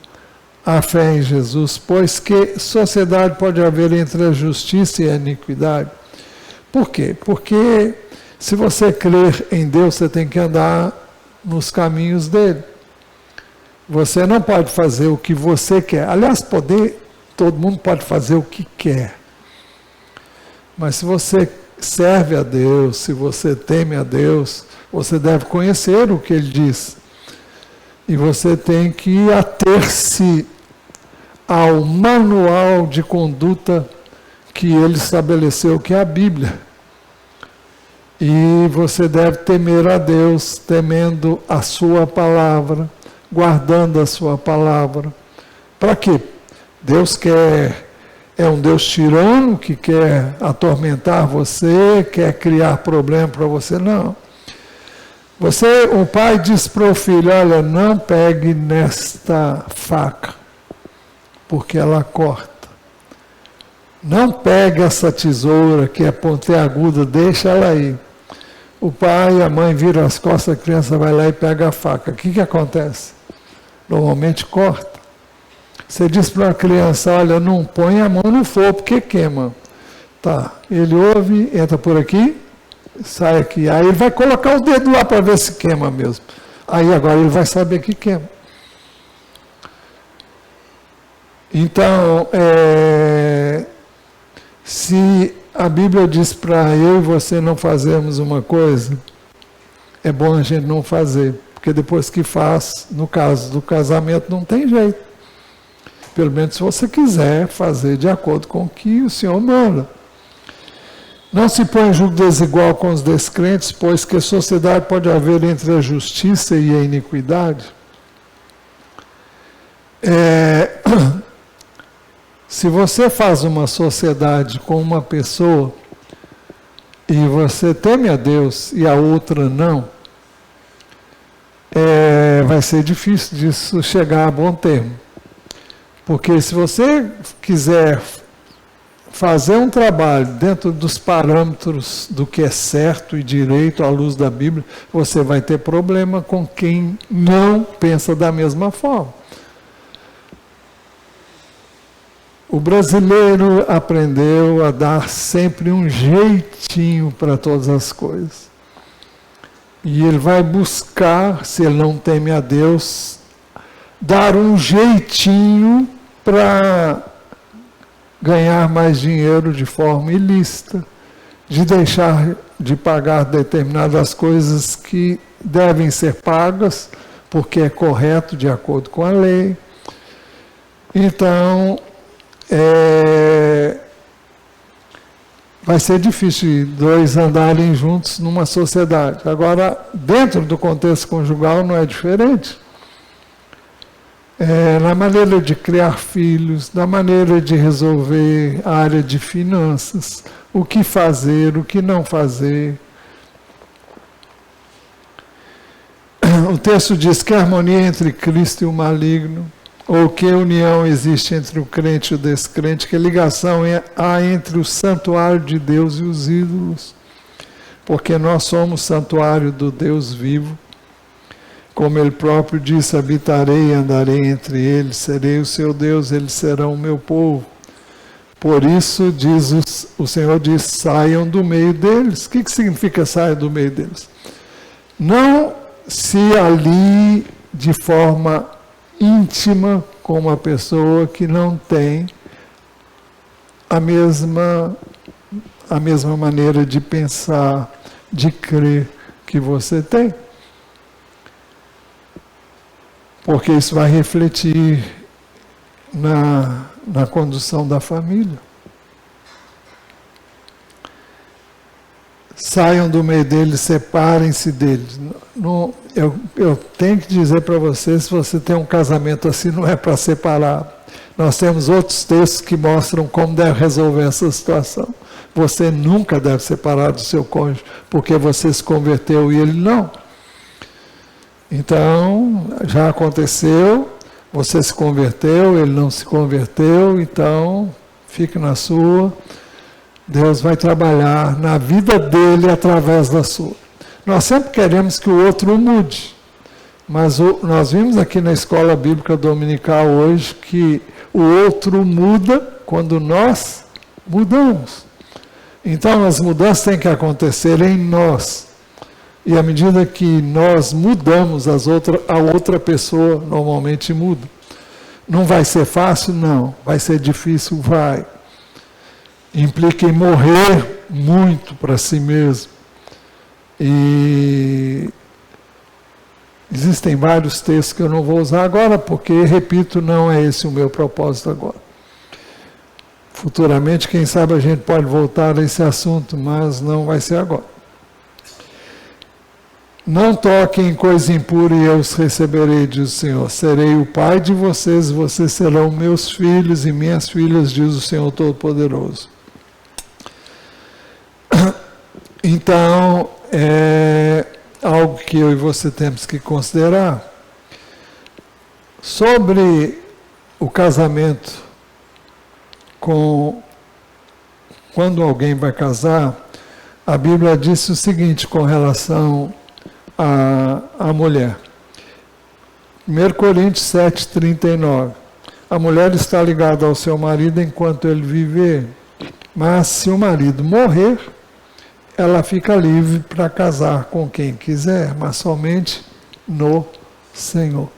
Speaker 1: a fé em Jesus, pois que sociedade pode haver entre a justiça e a iniquidade? Por quê? Porque se você crer em Deus, você tem que andar nos caminhos dele. Você não pode fazer o que você quer. Aliás, todo mundo pode fazer o que quer. Mas se você serve a Deus, se você teme a Deus, você deve conhecer o que ele diz. E você tem que ater-se ao manual de conduta que ele estabeleceu, que é a Bíblia. E você deve temer a Deus, temendo a sua palavra, guardando a sua palavra. Para quê? Deus é um Deus tirano que quer atormentar você, quer criar problema para você, não. O pai diz para o filho, olha, não pegue nesta faca, porque ela corta. Não pegue essa tesoura que é pontiaguda, deixa ela aí. O pai e a mãe viram as costas, a criança vai lá e pega a faca. O que acontece? Normalmente corta. Você diz para a criança, olha, não põe a mão no fogo, porque queima. Tá, ele ouve, entra por aqui, sai aqui. Aí ele vai colocar o dedo lá para ver se queima mesmo. Aí agora ele vai saber que queima. Então, se a Bíblia diz para eu e você não fazermos uma coisa, é bom a gente não fazer. Porque depois que faz, no caso do casamento, não tem jeito. Pelo menos se você quiser fazer de acordo com o que o Senhor manda. Não se põe em julgo desigual com os descrentes, pois que sociedade pode haver entre a justiça e a iniquidade? Se você faz uma sociedade com uma pessoa e você teme a Deus e a outra não, vai ser difícil disso chegar a bom termo. Porque se você quiser fazer um trabalho dentro dos parâmetros do que é certo e direito à luz da Bíblia, você vai ter problema com quem não pensa da mesma forma. O brasileiro aprendeu a dar sempre um jeitinho para todas as coisas. E ele vai buscar, se ele não teme a Deus, dar um jeitinho para ganhar mais dinheiro de forma ilícita, de deixar de pagar determinadas coisas que devem ser pagas, porque é correto de acordo com a lei. Então, vai ser difícil dois andarem juntos numa sociedade. Agora, dentro do contexto conjugal não é diferente. Na maneira de criar filhos, na maneira de resolver a área de finanças, o que fazer, o que não fazer. O texto diz que harmonia entre Cristo e o maligno, ou que união existe entre o crente e o descrente, que ligação há entre o santuário de Deus e os ídolos, porque nós somos santuário do Deus vivo. Como ele próprio disse, habitarei e andarei entre eles, serei o seu Deus, eles serão o meu povo. Por isso, o Senhor diz, saiam do meio deles. O que significa saiam do meio deles? Não se alie de forma íntima com uma pessoa que não tem a mesma maneira de pensar, de crer que você tem. Porque isso vai refletir na condução da família. Saiam do meio deles, separem-se deles. Eu tenho que dizer para você, se você tem um casamento assim, não é para separar. Nós temos outros textos que mostram como deve resolver essa situação. Você nunca deve separar do seu cônjuge, porque você se converteu e ele não. Então, já aconteceu, você se converteu, ele não se converteu, então fique na sua. Deus vai trabalhar na vida dele através da sua. Nós sempre queremos que o outro mude, mas nós vimos aqui na escola bíblica dominical hoje que o outro muda quando nós mudamos. Então as mudanças têm que acontecer em nós. E à medida que nós mudamos, a outra pessoa normalmente muda. Não vai ser fácil? Não. Vai ser difícil? Vai. Implica em morrer muito para si mesmo. E Existem vários textos que eu não vou usar agora, porque, repito, não é esse o meu propósito agora. Futuramente, quem sabe a gente pode voltar a esse assunto, mas não vai ser agora. Não toquem em coisa impura e eu os receberei, diz o Senhor. Serei o pai de vocês, e vocês serão meus filhos e minhas filhas, diz o Senhor Todo-Poderoso. Então, é algo que eu e você temos que considerar. Sobre o casamento, quando alguém vai casar, a Bíblia disse o seguinte com relação à mulher. 1 Coríntios 7:39. A mulher está ligada ao seu marido enquanto ele viver, mas se o marido morrer, ela fica livre para casar com quem quiser, mas somente no Senhor.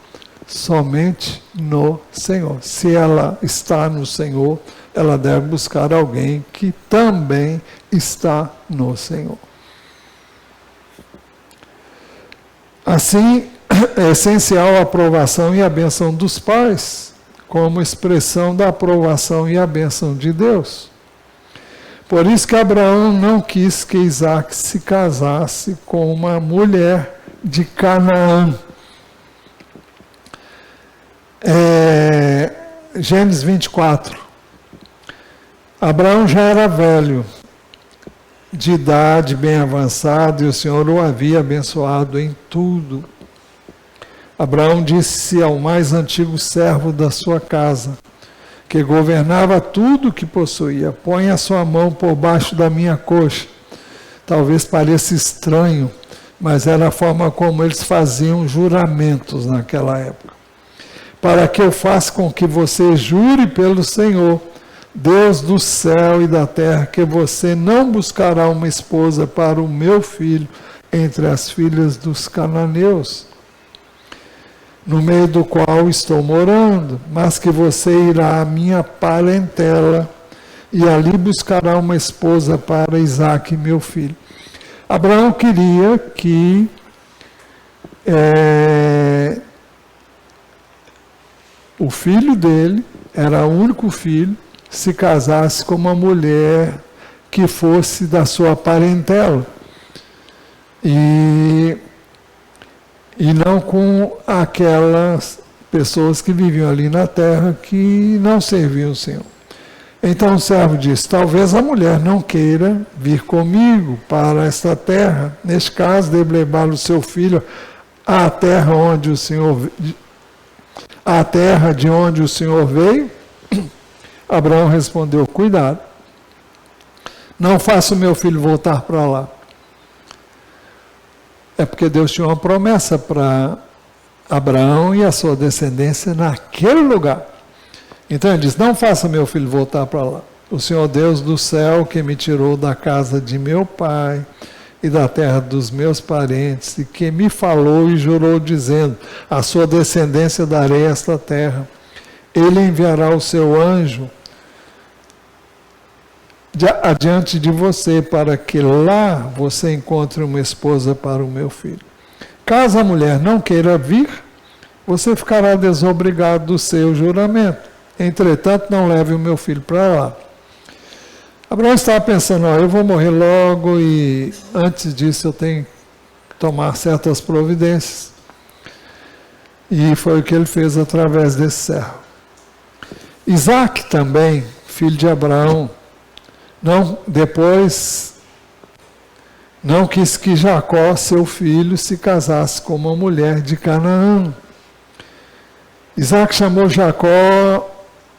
Speaker 1: Somente no Senhor. Se ela está no Senhor, ela deve buscar alguém que também está no Senhor. Assim, é essencial a aprovação e a bênção dos pais, como expressão da aprovação e a bênção de Deus. Por isso que Abraão não quis que Isaac se casasse com uma mulher de Canaã. Gênesis 24. Abraão já era velho, de idade bem avançada, e o Senhor o havia abençoado em tudo. Abraão disse ao mais antigo servo da sua casa, que governava tudo o que possuía: põe a sua mão por baixo da minha coxa. Talvez pareça estranho, mas era a forma como eles faziam juramentos naquela época. Para que eu faça com que você jure pelo Senhor, Deus do céu e da terra, que você não buscará uma esposa para o meu filho entre as filhas dos cananeus, no meio do qual estou morando, mas que você irá à minha parentela e ali buscará uma esposa para Isaque, meu filho. Abraão queria que o filho dele, era o único filho, se casasse com uma mulher que fosse da sua parentela. E não com aquelas pessoas que viviam ali na terra que não serviam o Senhor. Então o servo disse: talvez a mulher não queira vir comigo para esta terra. Neste caso, deve levar o seu filho à terra onde o Senhor, à terra de onde o Senhor veio. Abraão respondeu: cuidado, não faça o meu filho voltar para lá. É porque Deus tinha uma promessa para Abraão e a sua descendência naquele lugar. Então ele diz: não faça meu filho voltar para lá. O Senhor Deus do céu, que me tirou da casa de meu pai e da terra dos meus parentes, e que me falou e jurou dizendo: a sua descendência darei esta terra. Ele enviará o seu anjo adiante de você, para que lá você encontre uma esposa para o meu filho. Caso a mulher não queira vir, você ficará desobrigado do seu juramento. Entretanto, não leve o meu filho para lá. Abraão estava pensando: eu vou morrer logo e antes disso eu tenho que tomar certas providências. E foi o que ele fez através desse servo. Isaac também, filho de Abraão, depois não quis que Jacó, seu filho, se casasse com uma mulher de Canaã. Isaac chamou Jacó,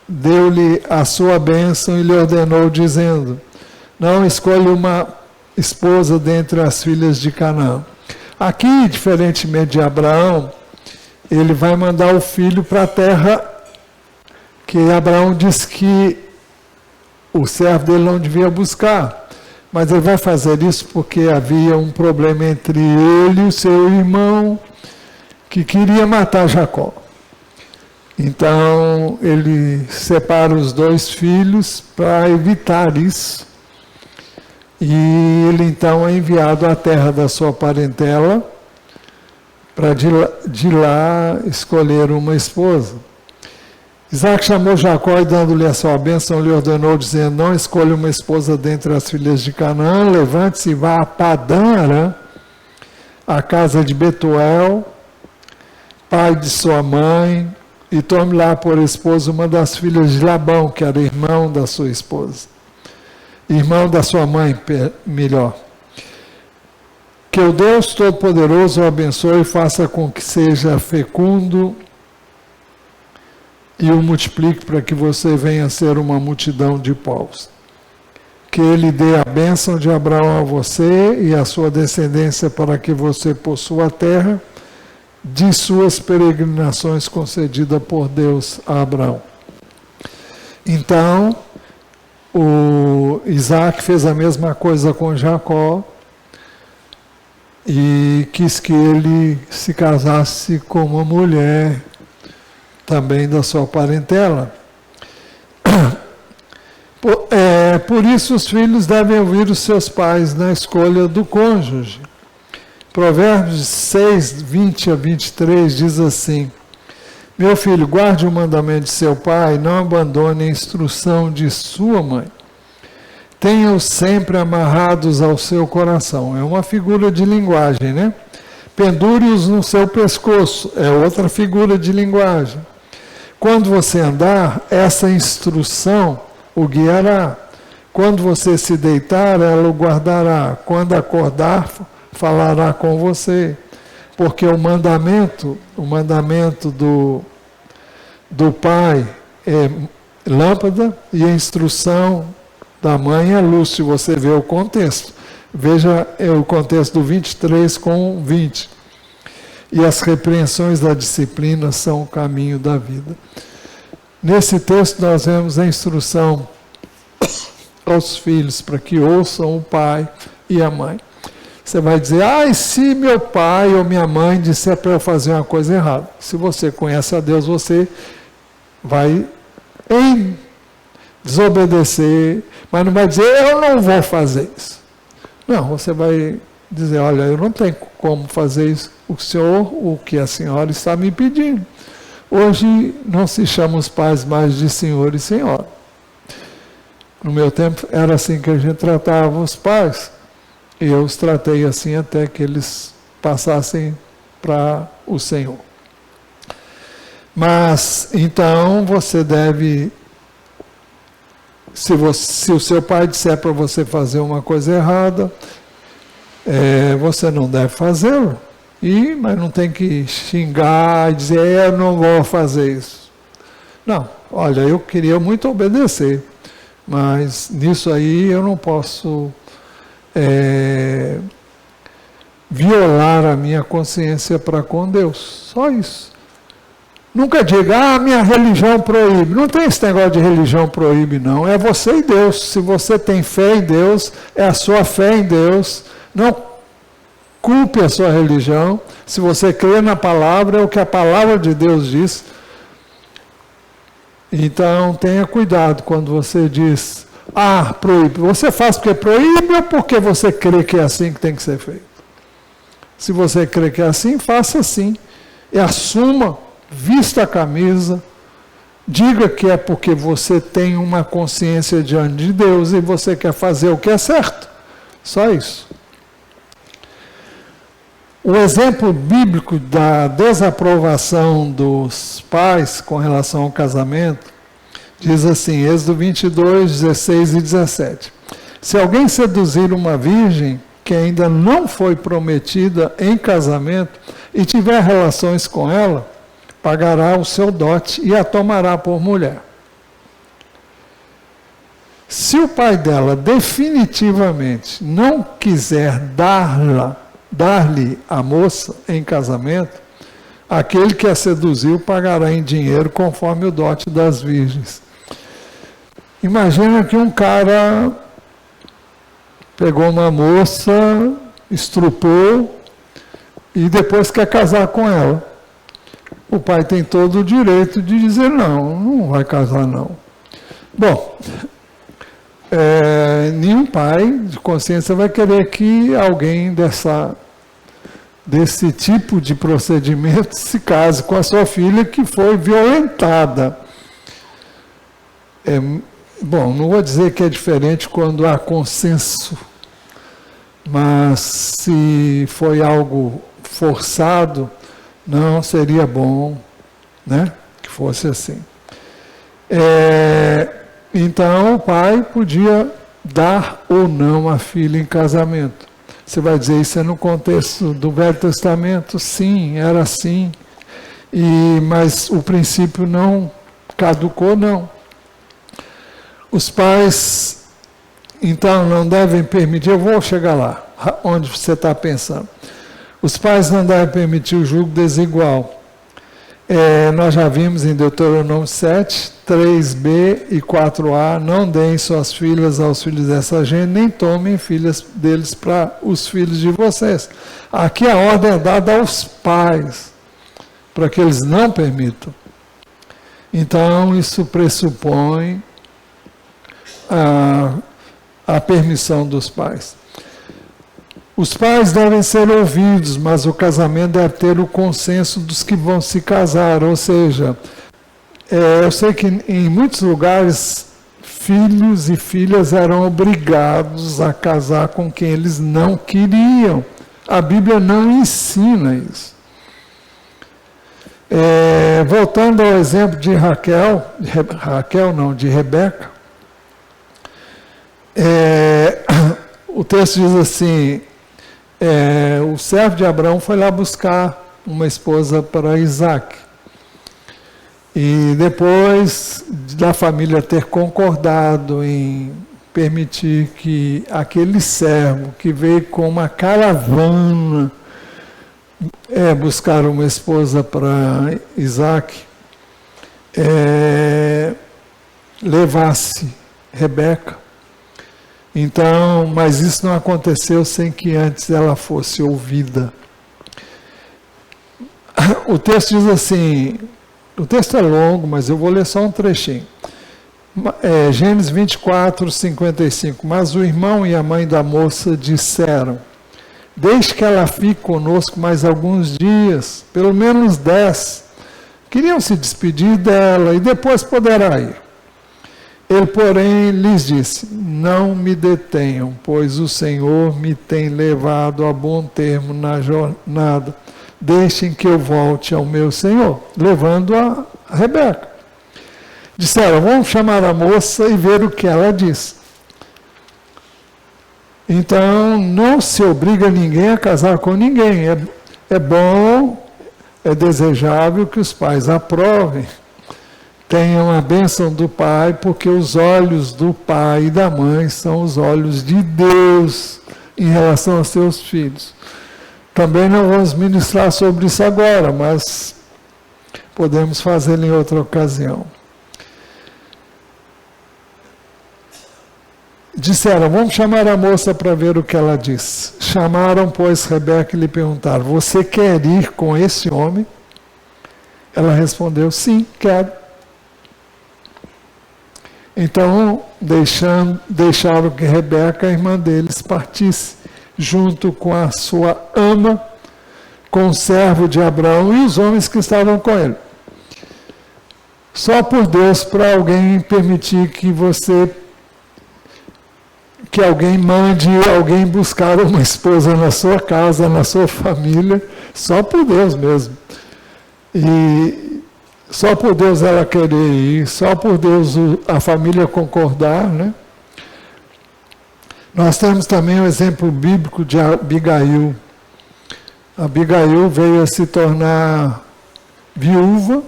Speaker 1: deu-lhe a sua bênção e lhe ordenou, dizendo: não escolha uma esposa dentre as filhas de Canaã. Aqui, diferentemente de Abraão, ele vai mandar o filho para a terra que Abraão disse que o servo dele não devia buscar. Mas ele vai fazer isso porque havia um problema entre ele e o seu irmão, que queria matar Jacó. Então, ele separa os dois filhos para evitar isso. E ele então é enviado à terra da sua parentela, para de lá escolher uma esposa. Isaac chamou Jacó e, dando-lhe a sua bênção, lhe ordenou, dizendo: não escolha uma esposa dentre as filhas de Canaã, levante-se e vá a Padã Arã, a casa de Betuel, pai de sua mãe, e tome lá por esposa uma das filhas de Labão, que era irmão da sua esposa. Irmão da sua mãe, melhor. Que o Deus Todo-Poderoso o abençoe e faça com que seja fecundo e o multiplique para que você venha a ser uma multidão de povos. Que Ele dê a bênção de Abraão a você e a sua descendência para que você possua a terra de suas peregrinações concedida por Deus a Abraão. Então, o Isaac fez a mesma coisa com Jacó e quis que ele se casasse com uma mulher também da sua parentela. Por isso os filhos devem ouvir os seus pais na escolha do cônjuge. Provérbios 6, 20 a 23 diz assim: meu filho, guarde o mandamento de seu pai, não abandone a instrução de sua mãe. Tenha-os sempre amarrados ao seu coração. É uma figura de linguagem, né? Pendure-os no seu pescoço. É outra figura de linguagem. Quando você andar, essa instrução o guiará. Quando você se deitar, ela o guardará. Quando acordar, falará com você. Porque o mandamento do pai é lâmpada e a instrução da mãe é luz, se você vê o contexto. Veja o contexto do 23 com 20. E as repreensões da disciplina são o caminho da vida. Nesse texto nós vemos a instrução aos filhos para que ouçam o pai e a mãe. Você vai dizer: e se meu pai ou minha mãe disser para eu fazer uma coisa errada? Se você conhece a Deus, você vai desobedecer, mas não vai dizer: eu não vou fazer isso. Não, você vai dizer: olha, eu não tenho como fazer isso, o que a senhora está me pedindo. Hoje não se chama os pais mais de senhor e senhora. No meu tempo era assim que a gente tratava os pais. E eu os tratei assim até que eles passassem para o Senhor. Mas, então, você deve, se o seu pai disser para você fazer uma coisa errada, você não deve fazê-lo. Mas não tem que xingar e dizer: eu não vou fazer isso. Não, olha, eu queria muito obedecer, mas nisso aí eu não posso violar a minha consciência para com Deus. Só isso. Nunca diga: minha religião proíbe. Não tem esse negócio de religião proíbe, não. É você e Deus. Se você tem fé em Deus, é a sua fé em Deus. Não culpe a sua religião. Se você crê na palavra, é o que a palavra de Deus diz. Então, tenha cuidado quando você diz: proíbe. Você faz porque proíbe ou porque você crê que é assim que tem que ser feito? Se você crê que é assim, faça assim. E assuma, vista a camisa, diga que é porque você tem uma consciência diante de Deus e você quer fazer o que é certo. Só isso. O exemplo bíblico da desaprovação dos pais com relação ao casamento diz assim, Êxodo 22, 16 e 17. Se alguém seduzir uma virgem que ainda não foi prometida em casamento e tiver relações com ela, pagará o seu dote e a tomará por mulher. Se o pai dela definitivamente não quiser dar-lhe a moça em casamento, aquele que a seduziu pagará em dinheiro conforme o dote das virgens. Imagina que um cara pegou uma moça, estrupou e depois quer casar com ela. O pai tem todo o direito de dizer: não vai casar não. Bom, nenhum pai de consciência vai querer que alguém desse tipo de procedimento se case com a sua filha que foi violentada. Bom, não vou dizer que é diferente quando há consenso, mas se foi algo forçado, não seria bom, né, que fosse assim. Então o pai podia dar ou não a filha em casamento. Você vai dizer, isso é no contexto do Velho Testamento? Sim, era assim. Mas o princípio não caducou, não. Os pais, então, não devem permitir, eu vou chegar lá, onde você está pensando. Os pais não devem permitir o julgo desigual. Nós já vimos em Deuteronômio 7, 3b e 4a, não deem suas filhas aos filhos dessa gente, nem tomem filhas deles para os filhos de vocês. Aqui a ordem é dada aos pais, para que eles não permitam. Então, isso pressupõe a permissão dos pais. Os pais devem ser ouvidos, mas o casamento deve ter o consenso dos que vão se casar. Ou seja, eu sei que em muitos lugares filhos e filhas eram obrigados a casar com quem eles não queriam. A Bíblia não ensina isso. Voltando ao exemplo de de Rebeca, o texto diz assim, o servo de Abraão foi lá buscar uma esposa para Isaac. E depois da família ter concordado em permitir que aquele servo que veio com uma caravana buscar uma esposa para Isaac, levasse Rebeca. Então, mas isso não aconteceu sem que antes ela fosse ouvida. O texto diz assim, o texto é longo, mas eu vou ler só um trechinho. Gênesis 24, 55. Mas o irmão e a mãe da moça disseram, deixe que ela fique conosco mais alguns dias, pelo menos 10. Queriam se despedir dela e depois poderá ir. Ele, porém, lhes disse, não me detenham, pois o Senhor me tem levado a bom termo na jornada. Deixem que eu volte ao meu Senhor, levando a Rebeca. Disseram, vamos chamar a moça e ver o que ela diz. Então, não se obriga ninguém a casar com ninguém. É bom, é desejável que os pais aprovem, tenham a bênção do pai, porque os olhos do pai e da mãe são os olhos de Deus em relação aos seus filhos. Também não vamos ministrar sobre isso agora, mas podemos fazê-lo em outra ocasião. Disseram, vamos chamar a moça para ver o que ela diz. Chamaram, pois, Rebeca e lhe perguntaram, você quer ir com esse homem? Ela respondeu, sim, quero. Então, deixaram que Rebeca, a irmã deles, partisse, junto com a sua ama, com o servo de Abraão e os homens que estavam com ele. Só por Deus, para alguém permitir que alguém mande alguém buscar uma esposa na sua casa, na sua família, só por Deus mesmo. E só por Deus ela querer ir, só por Deus a família concordar, né? Nós temos também o exemplo bíblico de Abigail. Abigail veio a se tornar viúva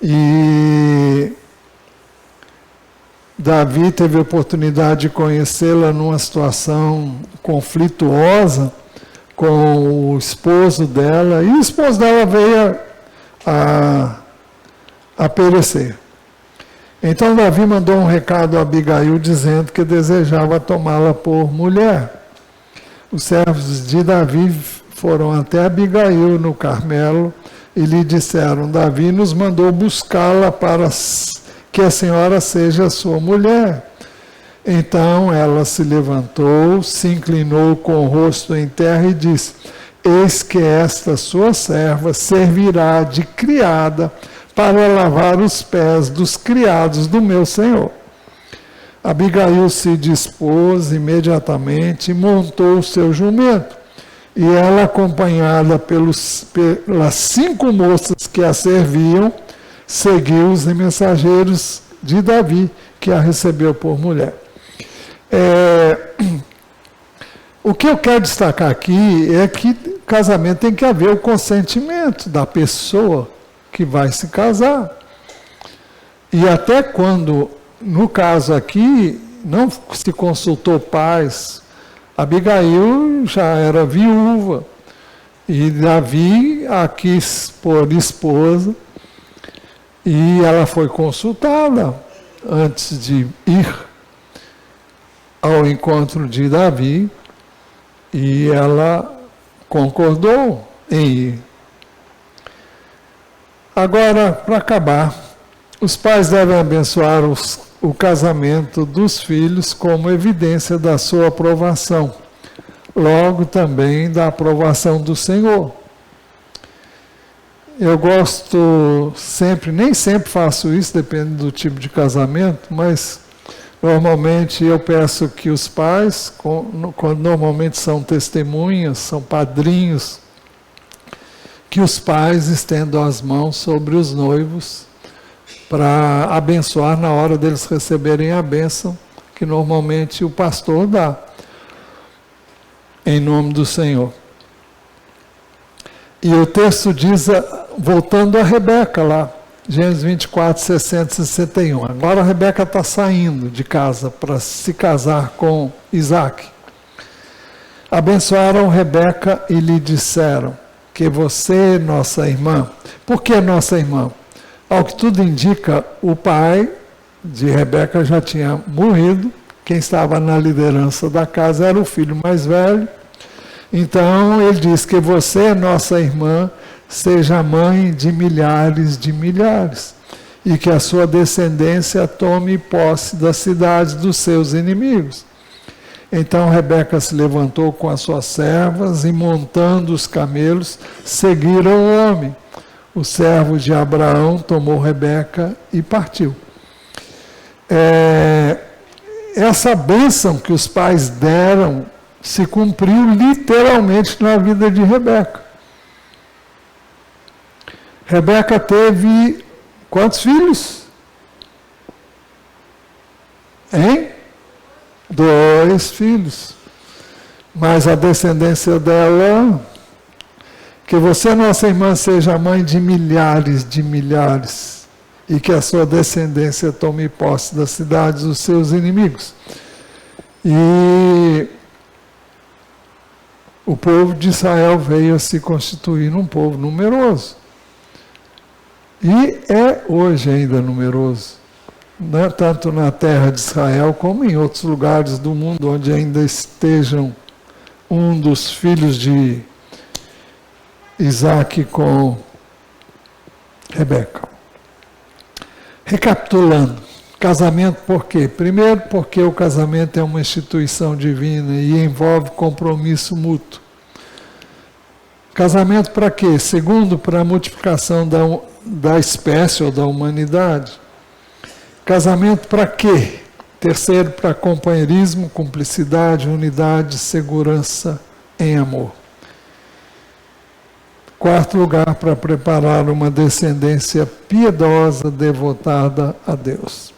Speaker 1: e Davi teve a oportunidade de conhecê-la numa situação conflituosa com o esposo dela, e o esposo dela veio a perecer. Então Davi mandou um recado a Abigail dizendo que desejava tomá-la por mulher. Os servos de Davi foram até Abigail no Carmelo e lhe disseram, Davi nos mandou buscá-la para que a senhora seja sua mulher. Então ela se levantou, se inclinou com o rosto em terra e disse, eis que esta sua serva servirá de criada para lavar os pés dos criados do meu senhor. Abigail se dispôs imediatamente e montou o seu jumento. E ela, acompanhada pelas 5 moças que a serviam, seguiu os mensageiros de Davi, que a recebeu por mulher. O que eu quero destacar aqui é que casamento tem que haver o consentimento da pessoa que vai se casar. E até quando, no caso aqui, não se consultou pais, Abigail já era viúva e Davi a quis por esposa e ela foi consultada antes de ir ao encontro de Davi e ela concordou em ir. Agora, para acabar, os pais devem abençoar o casamento dos filhos como evidência da sua aprovação, logo também da aprovação do Senhor. Eu gosto sempre, nem sempre faço isso, depende do tipo de casamento, mas normalmente eu peço que os pais, quando normalmente são testemunhas, são padrinhos, que os pais estendam as mãos sobre os noivos para abençoar na hora deles receberem a bênção, que normalmente o pastor dá, em nome do Senhor. E o texto diz, voltando a Rebeca lá, Gênesis 24, 60 e 61. Agora a Rebeca está saindo de casa para se casar com Isaac. Abençoaram Rebeca e lhe disseram que você, nossa irmã. Por que nossa irmã? Ao que tudo indica, o pai de Rebeca já tinha morrido, quem estava na liderança da casa era o filho mais velho. Então ele diz que você, nossa irmã, seja mãe de milhares, e que a sua descendência tome posse das cidades dos seus inimigos. Então Rebeca se levantou com as suas servas e, montando os camelos, seguiram o homem. O servo de Abraão tomou Rebeca e partiu. Essa bênção que os pais deram se cumpriu literalmente na vida de Rebeca. Rebeca teve quantos filhos? 2 filhos. Mas a descendência dela, que você, nossa irmã, seja mãe de milhares, e que a sua descendência tome posse das cidades dos seus inimigos. E o povo de Israel veio a se constituir um povo numeroso. E é hoje ainda numeroso, né? Tanto na terra de Israel como em outros lugares do mundo onde ainda estejam um dos filhos de Isaac com Rebeca. Recapitulando, casamento por quê? Primeiro, porque o casamento é uma instituição divina e envolve compromisso mútuo. Casamento para quê? Segundo, para a multiplicação da espécie ou da humanidade. Casamento para quê? Terceiro, para companheirismo, cumplicidade, unidade, segurança em amor. Quarto lugar, para preparar uma descendência piedosa, devotada a Deus.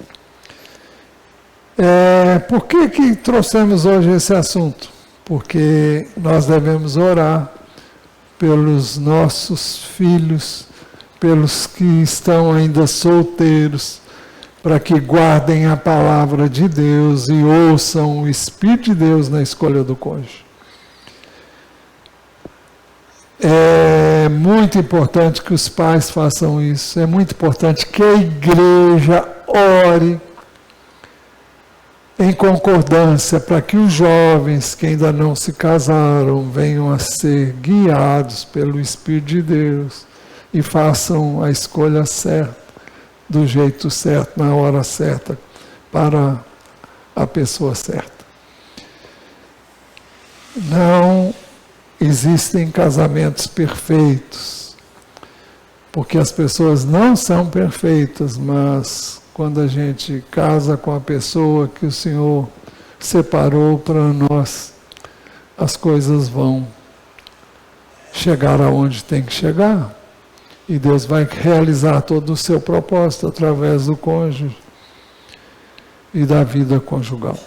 Speaker 1: Por que trouxemos hoje esse assunto? Porque nós devemos orar pelos nossos filhos, pelos que estão ainda solteiros, para que guardem a palavra de Deus e ouçam o Espírito de Deus na escolha do cônjuge. É muito importante que os pais façam isso, é muito importante que a igreja ore em concordância para que os jovens que ainda não se casaram venham a ser guiados pelo Espírito de Deus e façam a escolha certa, do jeito certo, na hora certa, para a pessoa certa. Não existem casamentos perfeitos, porque as pessoas não são perfeitas, mas quando a gente casa com a pessoa que o Senhor separou para nós, as coisas vão chegar aonde tem que chegar. E Deus vai realizar todo o seu propósito através do cônjuge e da vida conjugal.